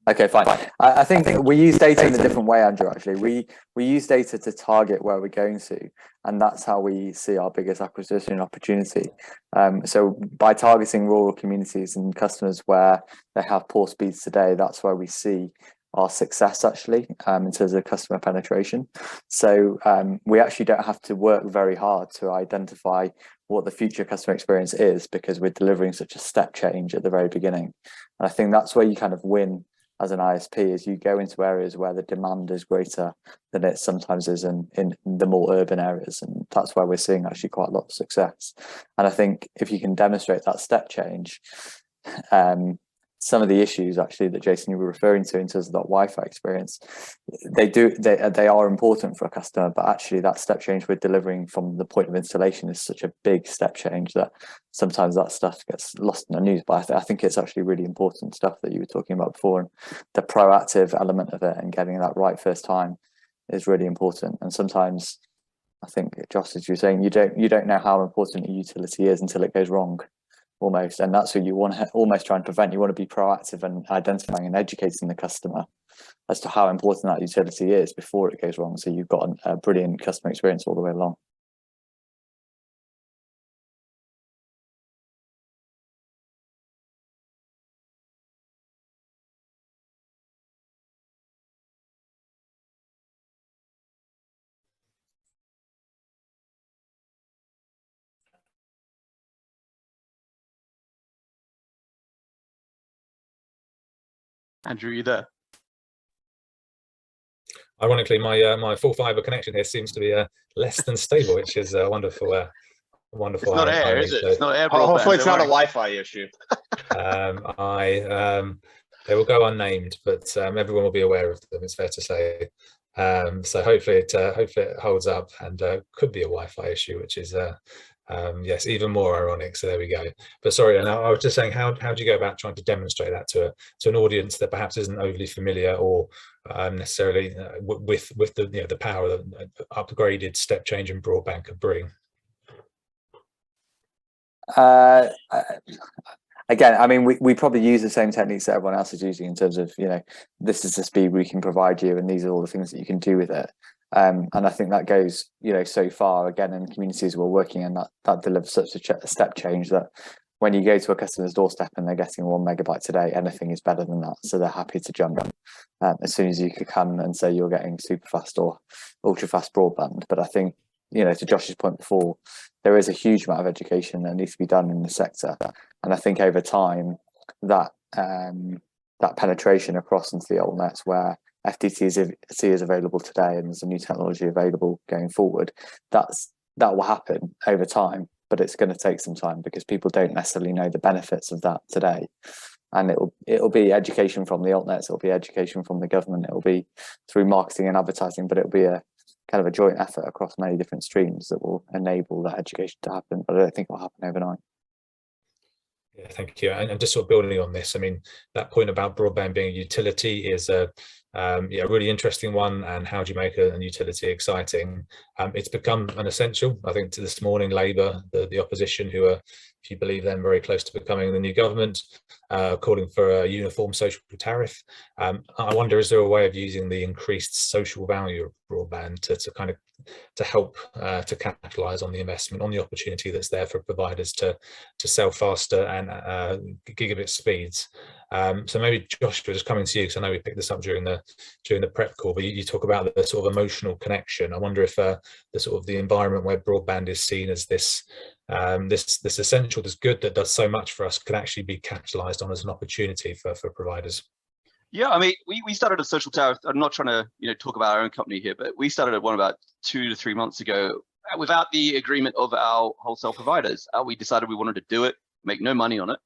Okay, fine. I think we use data in a different way, Andrew, actually. We use data to target where we're going to, and that's how we see our biggest acquisition opportunity. So by targeting rural communities and customers where they have poor speeds today, that's where we see our success actually in terms of customer penetration. So we actually don't have to work very hard to identify what the future customer experience is, because we're delivering such a step change at the very beginning. And I think that's where you kind of win as an ISP, is you go into areas where the demand is greater than it sometimes is in the more urban areas. And that's where we're seeing actually quite a lot of success. And I think if you can demonstrate that step change, some of the issues actually that Jason you were referring to in terms of that Wi-Fi experience, they are important for a customer, but actually that step change we're delivering from the point of installation is such a big step change that sometimes that stuff gets lost in the news. But I think it's actually really important stuff that you were talking about before, and the proactive element of it and getting that right first time is really important. And sometimes I think, Josh, as you're saying, you don't know how important a utility is until it goes wrong. Almost, and that's what you want to almost try and prevent. You want to be proactive and identifying and educating the customer as to how important that utility is before it goes wrong, so you've got a brilliant customer experience all the way along. Andrew, you there? Ironically, my full fibre connection here seems to be less than stable, which is wonderful. Wonderful. It's not air, is it? It's not Airbroadband. Hopefully, it's not a Wi-Fi issue. They will go unnamed, but everyone will be aware of them. It's fair to say. So hopefully it holds up, and could be a Wi-Fi issue, which is yes, even more ironic. So there we go. But sorry, and I was just saying, how do you go about trying to demonstrate that to an audience that perhaps isn't overly familiar or necessarily with the power that upgraded step change in broadband could bring? Again, I mean, we probably use the same techniques that everyone else is using in terms of, this is the speed we can provide you, and these are all the things that you can do with it. And I think that goes, so far, again, in communities we're working in, that delivers such a step change that when you go to a customer's doorstep and they're getting 1 megabyte today, anything is better than that. So they're happy to jump as soon as you could come and say you're getting super fast or ultra fast broadband. But I think, to Josh's point before, there is a huge amount of education that needs to be done in the sector. And I think over time that that penetration across into the old nets where FTTC is available today and there's a new technology available going forward, that will happen over time. But it's going to take some time because people don't necessarily know the benefits of that today. And it'll be education from the altnets, it'll be education from the government, it'll be through marketing and advertising, but it'll be a kind of a joint effort across many different streams that will enable that education to happen. But I don't think it'll happen overnight. Yeah, thank you. And just sort of building on this, I mean, that point about broadband being a utility is a really interesting one. And how do you make a utility exciting? It's become an essential. I think to this morning, Labour, the opposition, who are, if you believe them, very close to becoming the new government, calling for a uniform social tariff. I wonder, is there a way of using the increased social value of broadband to help to capitalise on the investment, on the opportunity that's there for providers to sell faster and gigabit speeds? So maybe Josh, just coming to you, because I know we picked this up during the prep call, but you talk about the sort of emotional connection. I wonder if the sort of the environment where broadband is seen as this essential, this good that does so much for us, can actually be capitalised on as an opportunity for providers. Yeah, I mean, we started a social tariff. I'm not trying to talk about our own company here, but we started one about 2 to 3 months ago without the agreement of our wholesale providers. We decided we wanted to do it, make no money on it.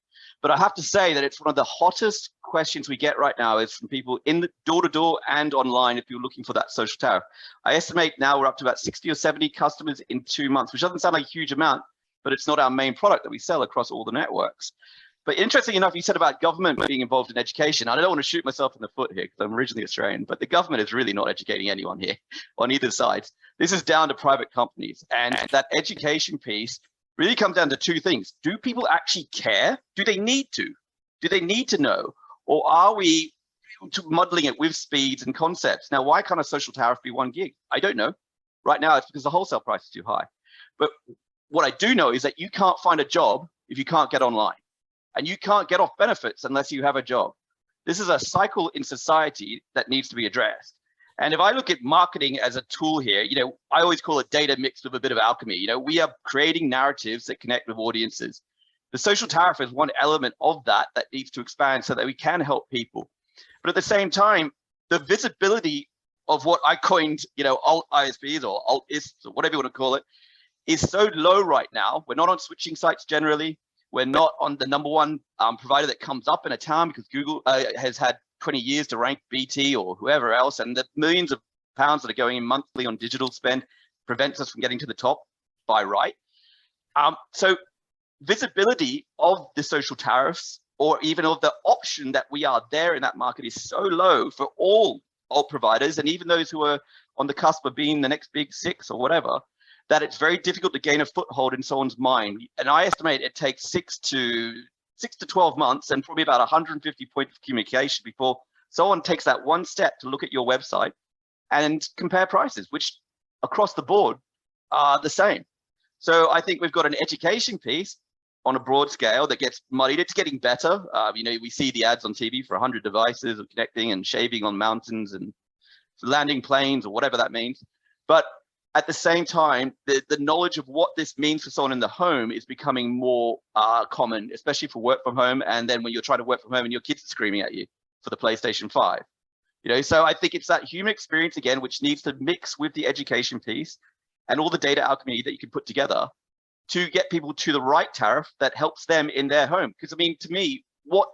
But I have to say that it's one of the hottest questions we get right now is from people in the door-to-door and online if you're looking for that social tariff. I estimate now we're up to about 60 or 70 customers in 2 months, which doesn't sound like a huge amount, but it's not our main product that we sell across all the networks. But interesting enough, you said about government being involved in education. I don't want to shoot myself in the foot here because I'm originally Australian, but the government is really not educating anyone here on either side. This is down to private companies. And that education piece really comes down to 2 things. Do people actually care? Do they need to? Do they need to know? Or are we muddling it with speeds and concepts? Now, why can't a social tariff be 1 gig? I don't know. Right now, it's because the wholesale price is too high. But what I do know is that you can't find a job if you can't get online. And you can't get off benefits unless you have a job. This is a cycle in society that needs to be addressed. And if I look at marketing as a tool here, I always call it data mixed with a bit of alchemy. We are creating narratives that connect with audiences. The social tariff is one element of that needs to expand so that we can help people. But at the same time, the visibility of what I coined, alt ISPs or alt ISPs or whatever you want to call it, is so low right now. We're not on switching sites generally. We're not on the #1 provider that comes up in a town because Google has had 20 years to rank BT or whoever else, and the millions of pounds that are going in monthly on digital spend prevents us from getting to the top by right. So visibility of the social tariffs or even of the option that we are there in that market is so low for all alt providers and even those who are on the cusp of being the next big 6 or whatever, that it's very difficult to gain a foothold in someone's mind. And I estimate it takes 6 to 12 months and probably about 150 points of communication before someone takes that 1 step to look at your website and compare prices, which across the board are the same. So I think we've got an education piece on a broad scale that gets muddied. It's getting better. We see the ads on TV for 100 devices of connecting and shaving on mountains and landing planes or whatever that means. But at the same time, the knowledge of what this means for someone in the home is becoming more common, especially for work from home. And then when you're trying to work from home and your kids are screaming at you for the PlayStation 5, so I think it's that human experience again, which needs to mix with the education piece and all the data alchemy that you can put together to get people to the right tariff that helps them in their home. Because I mean, to me, what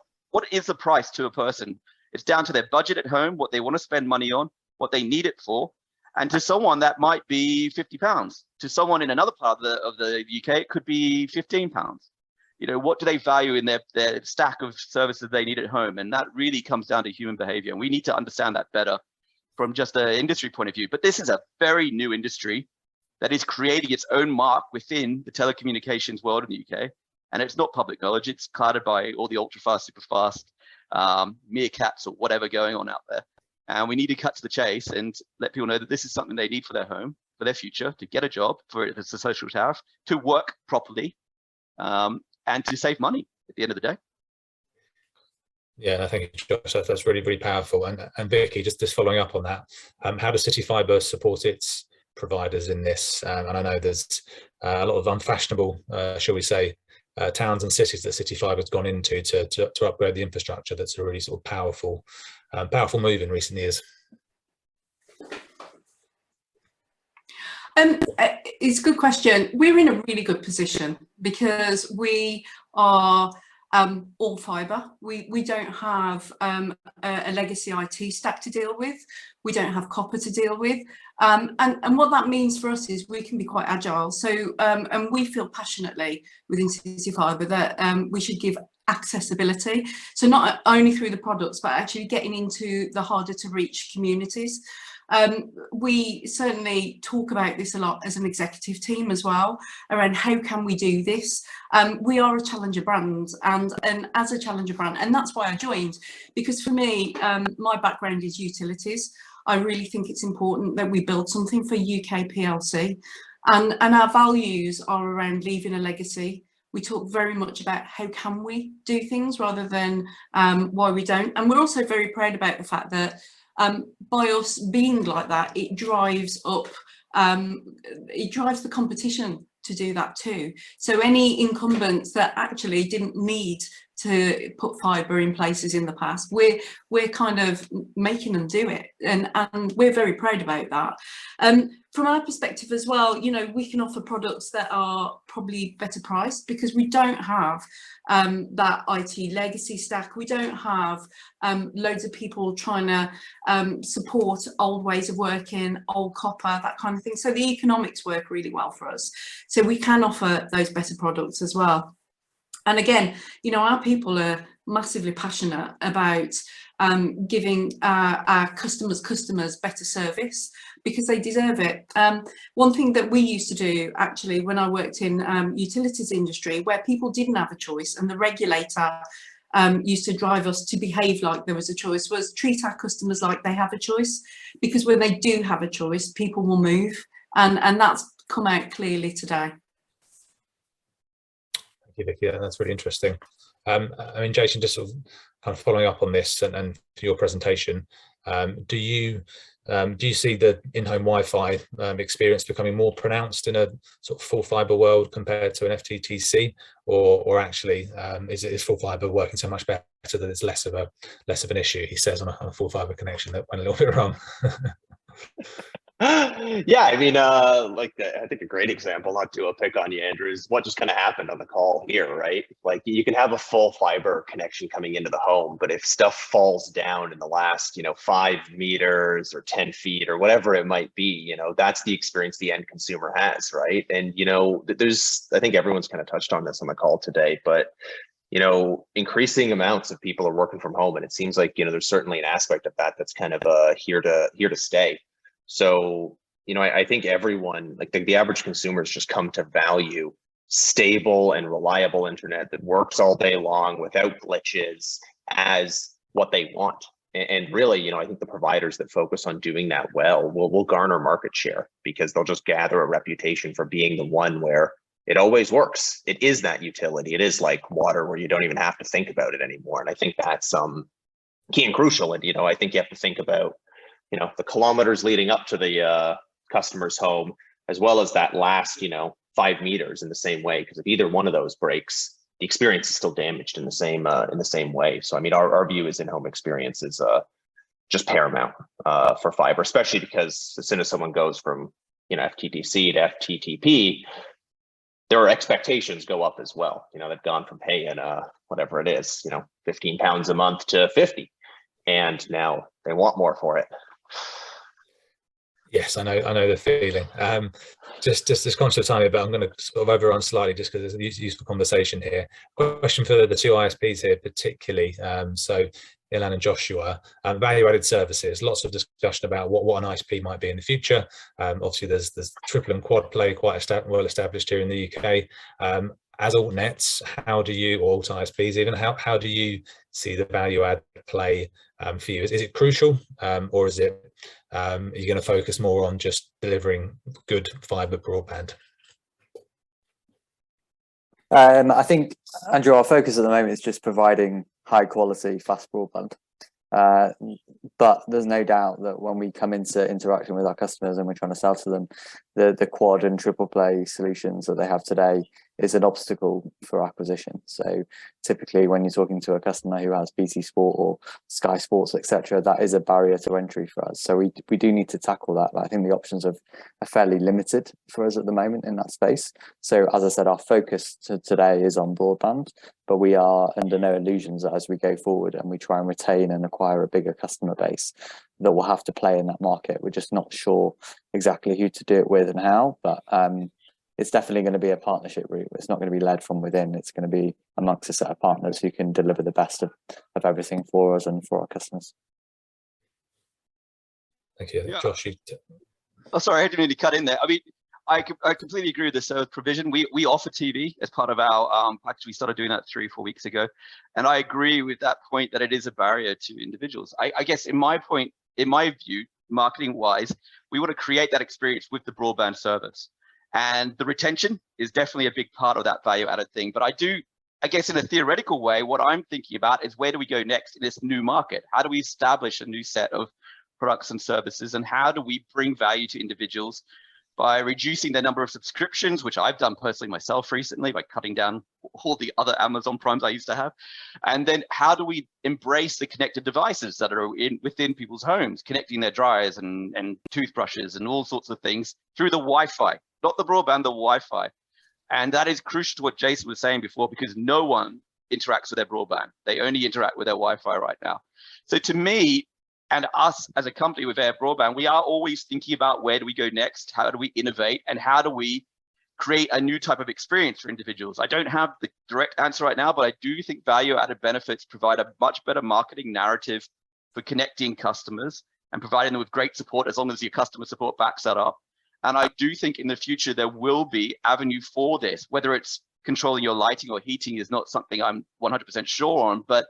is the price to a person? It's down to their budget at home, what they want to spend money on, what they need it for. And to someone that might be £50. To someone in another part of the UK, it could be £15. What do they value in their stack of services they need at home? And that really comes down to human behavior. And we need to understand that better from just an industry point of view. But this is a very new industry that is creating its own mark within the telecommunications world in the UK. And it's not public knowledge. It's clouded by all the ultra fast, super fast meerkats or whatever going on out there. And we need to cut to the chase and let people know that this is something they need for their home, for their future, to get a job, for it's a social tariff, to work properly. and to save money at the end of the day. Yeah, I think that's really, really powerful. And Vicky, just following up on that, how does CityFibre support its providers in this? And I know there's a lot of unfashionable, shall we say, towns and cities that CityFibre has gone into to upgrade the infrastructure. That's a really sort of powerful move in recent years. It's a good question. We're in a really good position because we are all fibre. We don't have a legacy IT stack to deal with. We don't have copper to deal with. And what that means for us is we can be quite agile. So, and we feel passionately within CityFibre that we should give accessibility. So not only through the products, but actually getting into the harder to reach communities. We certainly talk about this a lot as an executive team as well, around how can we do this. We are a challenger brand, and as a challenger brand, and that's why I joined, because for me, my background is utilities. I really think it's important that we build something for UK PLC, and our values are around leaving a legacy. We talk very much about how can we do things rather than why we don't. And we're also very proud about the fact that by us being like that, it drives up, it drives the competition to do that too. So any incumbents that actually didn't need to put fibre in places in the past, we're kind of making them do it, and we're very proud about that. From our perspective as well, you know, we can offer products that are probably better priced because we don't have that IT legacy stack. We don't have loads of people trying to support old ways of working, old copper, that kind of thing. So the economics work really well for us. So we can offer those better products as well. And again, you know, our people are massively passionate about giving our customers better service because they deserve it. One thing that we used to do actually when I worked in utilities industry, where people didn't have a choice and the regulator used to drive us to behave like there was a choice, was treat our customers like they have a choice, because when they do have a choice, people will move, and that's come out clearly today. Thank you, Vicky. That's really interesting. I mean, Jason, just sort of kind of following up on this and for your presentation, do you see the in-home Wi-Fi experience becoming more pronounced in a sort of full fibre world compared to an FTTC, or actually is full fibre working so much better that it's less of an issue? He says on a full fibre connection that went a little bit wrong. Yeah, I mean, like I think a great example, not to pick on you, Andrew, is what just kind of happened on the call here, right? Like you can have a full fiber connection coming into the home, but if stuff falls down in the last, 5 meters or 10 feet or whatever it might be, that's the experience the end consumer has, right? And, I think everyone's kind of touched on this on the call today, but increasing amounts of people are working from home, and it seems like, there's certainly an aspect of that that's kind of here to stay. So, I think everyone, like the average consumers, just come to value stable and reliable internet that works all day long without glitches as what they want. And really, I think the providers that focus on doing that well will garner market share, because they'll just gather a reputation for being the one where it always works. It is that utility. It is like water, where you don't even have to think about it anymore. And I think that's key and crucial. And, I think you have to think about the kilometers leading up to the customer's home, as well as that last, 5 meters in the same way. Because if either one of those breaks, the experience is still damaged in the same way. So, I mean, our view is in-home experience is just paramount for fiber, especially because as soon as someone goes from, FTTC to FTTP, their expectations go up as well. They've gone from paying whatever it is, £15 a month to 50, and now they want more for it. Yes, I know the feeling. Just conscious of time, but I'm going to sort of overrun slightly just because there's a useful conversation here. Question for the two ISPs here, particularly. So Ilan and Joshua, value-added services. Lots of discussion about what an ISP might be in the future. Obviously, there's triple and quad play quite well established here in the UK. As altnets, how do you, or alt ISPs even, how do you see the value add play for you? Is it crucial, or is it are you going to focus more on just delivering good fibre broadband? I think, Andrew, our focus at the moment is just providing high quality, fast broadband. But there's no doubt that when we come into interaction with our customers and we're trying to sell to them, the quad and triple play solutions that they have today is an obstacle for acquisition. So typically when you're talking to a customer who has BT Sport or Sky Sports, etc., that is a barrier to entry for us. So we do need to tackle that. But I think the options are fairly limited for us at the moment in that space. So as I said, our focus today is on broadband, but we are under no illusions that as we go forward and we try and retain and acquire a bigger customer base, that we'll have to play in that market. We're just not sure exactly who to do it with and how, but it's definitely going to be a partnership route. It's not going to be led from within. It's going to be amongst a set of partners who can deliver the best of everything for us and for our customers. Thank you. Yeah. Josh, Oh, sorry, I didn't mean to cut in there. I mean, I completely agree with the service provision. We offer TV as part of our package. We started doing that 3 or 4 weeks ago. And I agree with that point that it is a barrier to individuals. I guess in my view, marketing wise, we want to create that experience with the broadband service. And the retention is definitely a big part of that value added thing. But I guess in a theoretical way, what I'm thinking about is where do we go next in this new market? How do we establish a new set of products and services? And how do we bring value to individuals by reducing the number of subscriptions, which I've done personally myself recently by cutting down all the other Amazon Primes I used to have. And then how do we embrace the connected devices that are within people's homes, connecting their dryers and toothbrushes and all sorts of things through the Wi-Fi, not the broadband, the Wi-Fi. And that is crucial to what Jason was saying before, because no one interacts with their broadband. They only interact with their Wi-Fi right now. So to me, and us as a company with Airbroadband, we are always thinking about where do we go next? How do we innovate? And how do we create a new type of experience for individuals? I don't have the direct answer right now, but I do think value added benefits provide a much better marketing narrative for connecting customers and providing them with great support as long as your customer support backs that up. And I do think in the future, there will be avenue for this, whether it's controlling your lighting or heating is not something I'm 100% sure on, but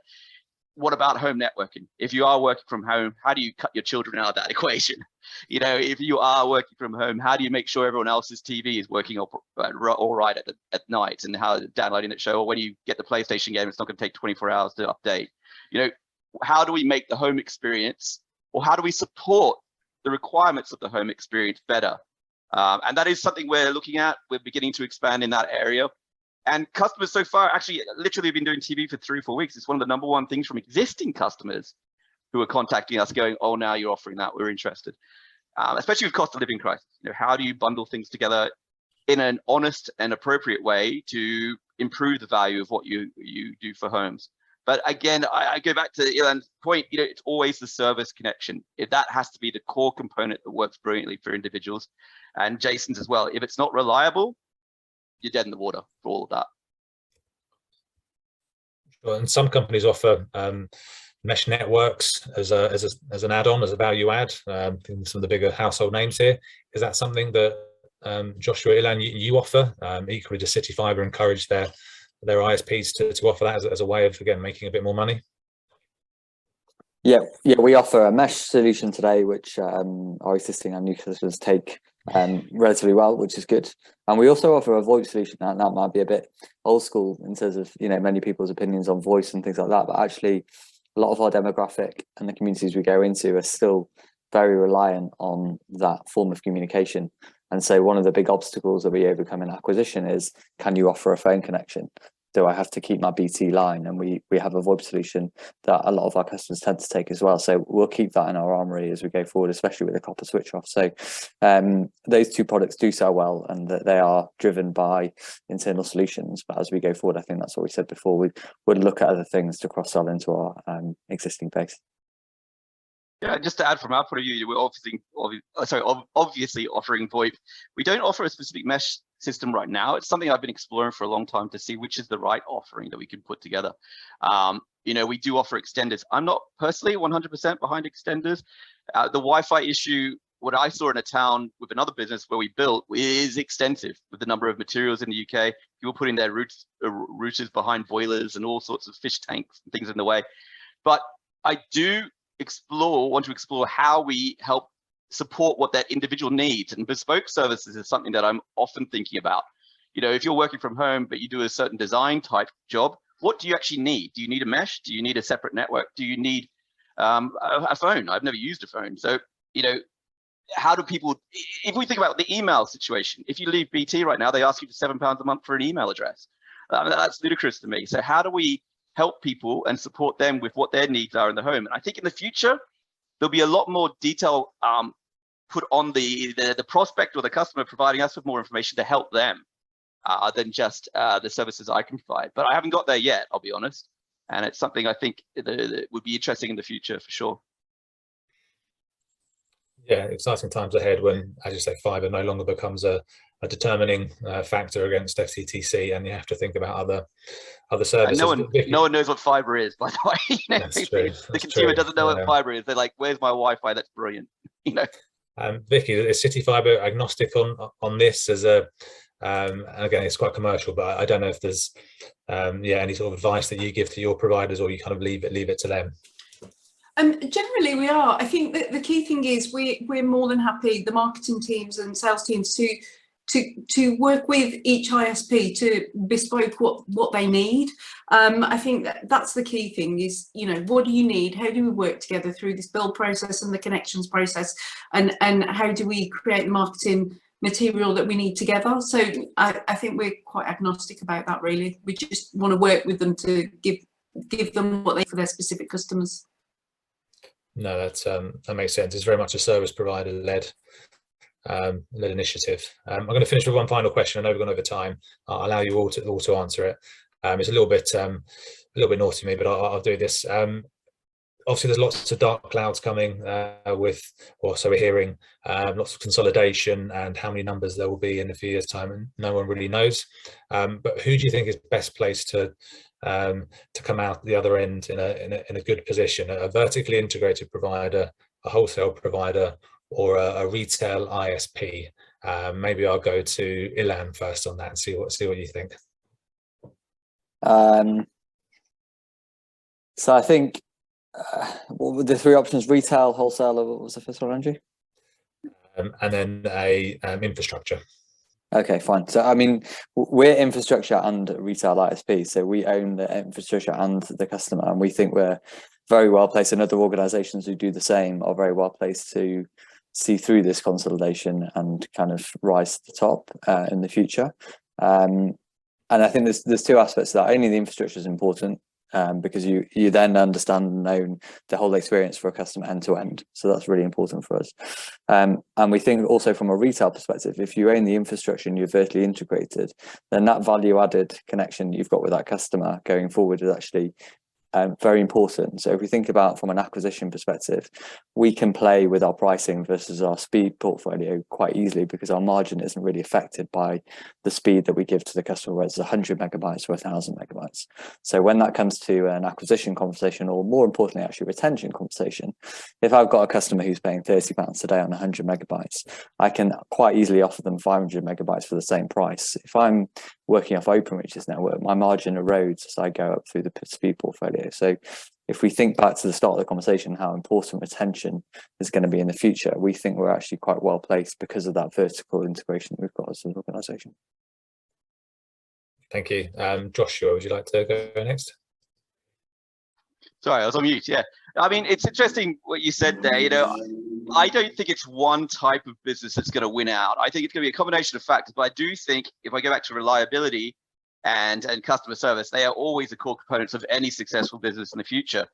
what about home networking? If you are working from home, how do you cut your children out of that equation? You know, if you are working from home, how do you make sure everyone else's TV is working all right at night, and how downloading that show, or when you get the PlayStation game, it's not going to take 24 hours to update. You know, how do we make the home experience, or how do we support the requirements of the home experience better? And that is something we're looking at. We're beginning to expand in that area. And customers so far actually literally have been doing TV for 3 or 4 weeks. It's one of the #1 things from existing customers who are contacting us going, oh, now you're offering that, we're interested. Especially with cost of living crisis. You know, how do you bundle things together in an honest and appropriate way to improve the value of what you do for homes? But again, I go back to Ilan's point, you know, it's always the service connection. That has to be the core component that works brilliantly for individuals, and Jason's as well. If it's not reliable, you're dead in the water for all of that. Sure. And some companies offer mesh networks as an add-on, as a value add. Some of the bigger household names here. Is that something that Joshua, Ilan, you offer? Equally, does CityFibre encourage their ISPs to offer that as a way of, again, making a bit more money? Yeah, we offer a mesh solution today, which our existing and new customers take relatively well, which is good. And we also offer a VoIP solution. That might be a bit old school in terms of, you know, many people's opinions on voice and things like that, but actually a lot of our demographic and the communities we go into are still very reliant on that form of communication. And so one of the big obstacles that we overcome in acquisition is, can you offer a phone connection? Do I have to keep my BT line? And we have a VoIP solution that a lot of our customers tend to take as well. So we'll keep that in our armory as we go forward, especially with the copper switch off. So those two products do sell well, and that they are driven by internal solutions. But as we go forward, I think that's what we said before. We would look at other things to cross-sell into our existing base. Yeah, just to add from our point of view, we're obviously offering VoIP. We don't offer a specific mesh system right now. It's something I've been exploring for a long time to see which is the right offering that we can put together. You know, we do offer extenders. I'm not personally 100% behind extenders. The Wi-Fi issue, what I saw in a town with another business where we built, is extensive with the number of materials in the UK. People putting their routers behind boilers and all sorts of fish tanks and things in the way. But I do want to explore how we help support what that individual needs, and bespoke services is something that I'm often thinking about. You know, if you're working from home, but you do a certain design type job, what do you actually need? Do you need a mesh? Do you need a separate network? Do you need a phone? I've never used a phone. So, you know, how do people, if we think about the email situation, if you leave BT right now, they ask you for £7 a month for an email address. That's ludicrous to me. So how do we help people and support them with what their needs are in the home? And I think in the future, there'll be a lot more detail put on the prospect or the customer providing us with more information to help them than just the services I can provide. But I haven't got there yet, I'll be honest. And it's something I think that would be interesting in the future for sure. Yeah, exciting times ahead when, as you say, fibre no longer becomes a determining factor against FTTC, and you have to think about other services. No one knows what fibre is, by the way. You know, That's true. The consumer doesn't know what fibre is. They're like, "Where's my Wi-Fi?" That's brilliant. You know. Vicky, is CityFibre agnostic on this as a? Again, it's quite commercial, but I don't know if there's any sort of advice that you give to your providers, or you kind of leave it to them. Generally we are. I think that the key thing is we're more than happy, the marketing teams and sales teams, to work with each ISP to bespoke what they need. I think that's the key thing is, you know, what do you need? How do we work together through this build process and the connections process, and how do we create the marketing material that we need together? So I think we're quite agnostic about that, really. We just want to work with them to give them what they need for their specific customers. No, that makes sense. It's very much a service provider led initiative. I'm going to finish with one final question. I know we've gone over time. I'll allow you all to answer it. It's a little bit naughty of me, but I'll do this. Obviously, there's lots of dark clouds coming so we're hearing lots of consolidation, and how many numbers there will be in a few years' time, and no one really knows. But who do you think is best placed to come out the other end in a good position? A vertically integrated provider, a wholesale provider, or a retail ISP? Maybe I'll go to Ilan first on that and see what you think. So I think what were the three options? Retail, wholesale, or what was the first one, Andrew? And then a infrastructure. Okay, fine. So I mean, we're infrastructure and retail ISP, so we own the infrastructure and the customer, and we think we're very well placed, and other organisations who do the same are very well placed to see through this consolidation and kind of rise to the top in the future. And I think there's two aspects to that. Only the infrastructure is important, because you then understand and own the whole experience for a customer end to end. So that's really important for us. And we think also from a retail perspective, if you own the infrastructure and you're vertically integrated, then that value added connection you've got with that customer going forward is actually very important. So if we think about from an acquisition perspective, we can play with our pricing versus our speed portfolio quite easily, because our margin isn't really affected by the speed that we give to the customer, whether it's 100 megabytes or 1,000 megabytes. So when that comes to an acquisition conversation, or more importantly, actually retention conversation, if I've got a customer who's paying £30 a day on 100 megabytes, I can quite easily offer them 500 megabytes for the same price. If I'm working off Openreach's network, my margin erodes as I go up through the speed portfolio. So if we think back to the start of the conversation, how important retention is going to be in the future, we think we're actually quite well placed because of that vertical integration that we've got as an organisation. Thank you. Joshua, would you like to go next? Sorry, I was on mute. Yeah, I mean, it's interesting what you said there. You know, I don't think it's one type of business that's going to win out. I think it's going to be a combination of factors, but I do think if I go back to reliability and customer service, they are always the core components of any successful business in the future.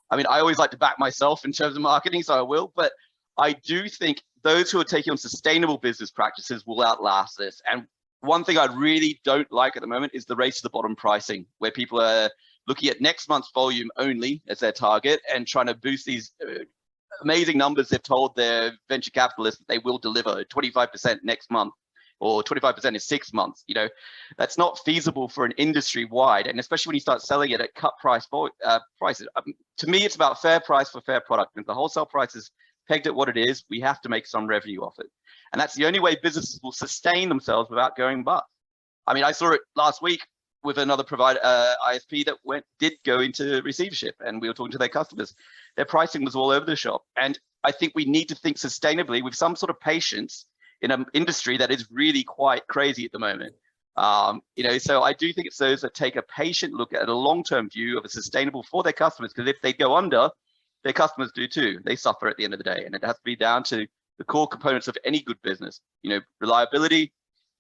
I mean, I always like to back myself in terms of marketing, so I will, but I do think those who are taking on sustainable business practices will outlast this. And one thing I really don't like at the moment is the race to the bottom pricing, where people are looking at next month's volume only as their target and trying to boost these amazing numbers they've told their venture capitalists that they will deliver 25% next month, or 25% in 6 months. You know, that's not feasible for an industry wide, and especially when you start selling it at cut prices. To me, it's about fair price for fair product. And if the wholesale price is pegged at what it is, we have to make some revenue off it. And that's the only way businesses will sustain themselves without going bust. I mean, I saw it last week with another provider, ISP, that did go into receivership, and we were talking to their customers. Their pricing was all over the shop. And I think we need to think sustainably with some sort of patience in an industry that is really quite crazy at the moment. So I do think it's those that take a patient look at a long-term view of a sustainable for their customers, because if they go under, their customers do too. They suffer at the end of the day, and it has to be down to the core components of any good business. Reliability,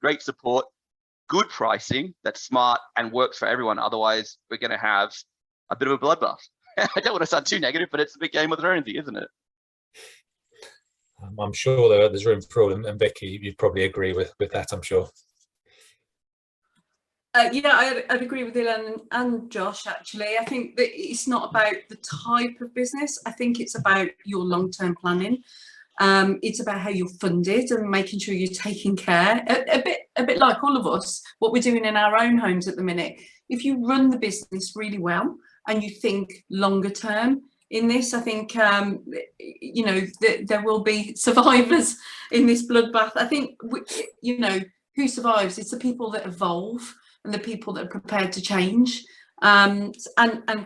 great support, good pricing that's smart and works for everyone. Otherwise, we're going to have a bit of a bloodbath. I don't want to sound too negative, but it's a big game of thrones, isn't it? I'm sure there's room for all, and Vicky, you'd probably agree with that, I'm sure. Yeah, I'd agree with Ilan and Josh, actually. I think that it's not about the type of business. I think it's about your long-term planning. It's about how you're funded and making sure you're taking care, a bit like all of us, what we're doing in our own homes at the minute. If you run the business really well and you think longer term in this, I think, there will be survivors in this bloodbath. I think, who survives? It's the people that evolve and the people that are prepared to change, and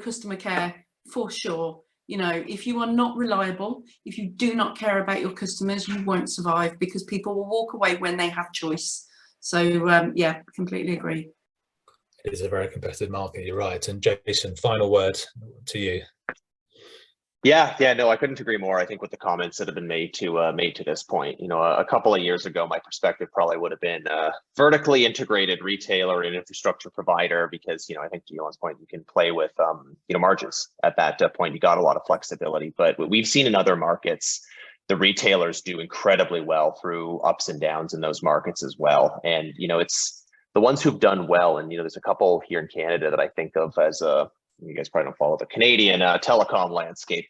customer care, for sure. If you are not reliable, if you do not care about your customers, you won't survive, because people will walk away when they have choice. So yeah, completely agree. It is a very competitive market, you're right. And Jason, final word to you. Yeah, no, I couldn't agree more. I think with the comments that have been made to this point, a couple of years ago, my perspective probably would have been vertically integrated retailer and infrastructure provider, because I think to Ilan's point, you can play with margins at that point. You got a lot of flexibility, but what we've seen in other markets, the retailers do incredibly well through ups and downs in those markets as well. And it's the ones who've done well. And there's a couple here in Canada that I think of as you guys probably don't follow the Canadian telecom landscape,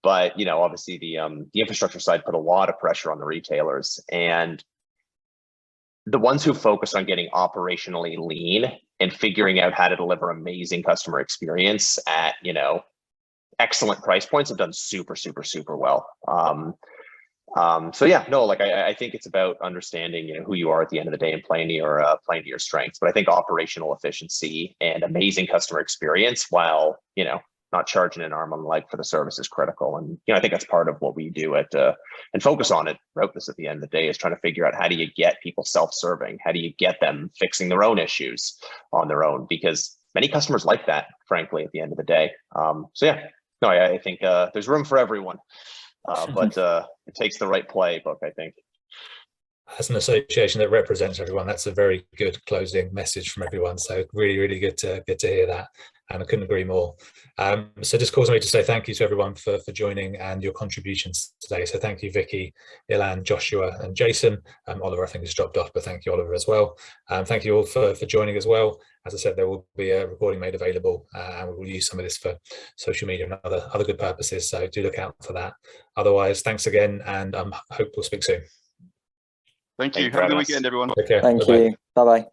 but obviously the infrastructure side put a lot of pressure on the retailers, and the ones who focus on getting operationally lean and figuring out how to deliver amazing customer experience at excellent price points have done super well. So yeah, no, I think it's about understanding who you are at the end of the day and playing to your strengths. But I think operational efficiency and amazing customer experience, while not charging an arm and a leg for the service, is critical. And I think that's part of what we do at and focus on at RouteThis at the end of the day, is trying to figure out how do you get people self-serving, how do you get them fixing their own issues on their own, because many customers like that, frankly, at the end of the day. So yeah, no, I think there's room for everyone. But it takes the right playbook, I think. As an association that represents everyone, that's a very good closing message from everyone. So really good to hear that, and I couldn't agree more. So just calls me to say thank you to everyone for joining and your contributions today. So thank you, Vicky, Ilan, Joshua, and Jason. Oliver, I think, has dropped off, but thank you, Oliver, as well. Thank you all for joining as well. As I said, there will be a recording made available, and we will use some of this for social media and other good purposes. So do look out for that. Otherwise, thanks again, and hope we'll speak soon. Thank you. Have a good weekend, everyone. Take care. Thank Bye-bye. you. Bye-bye.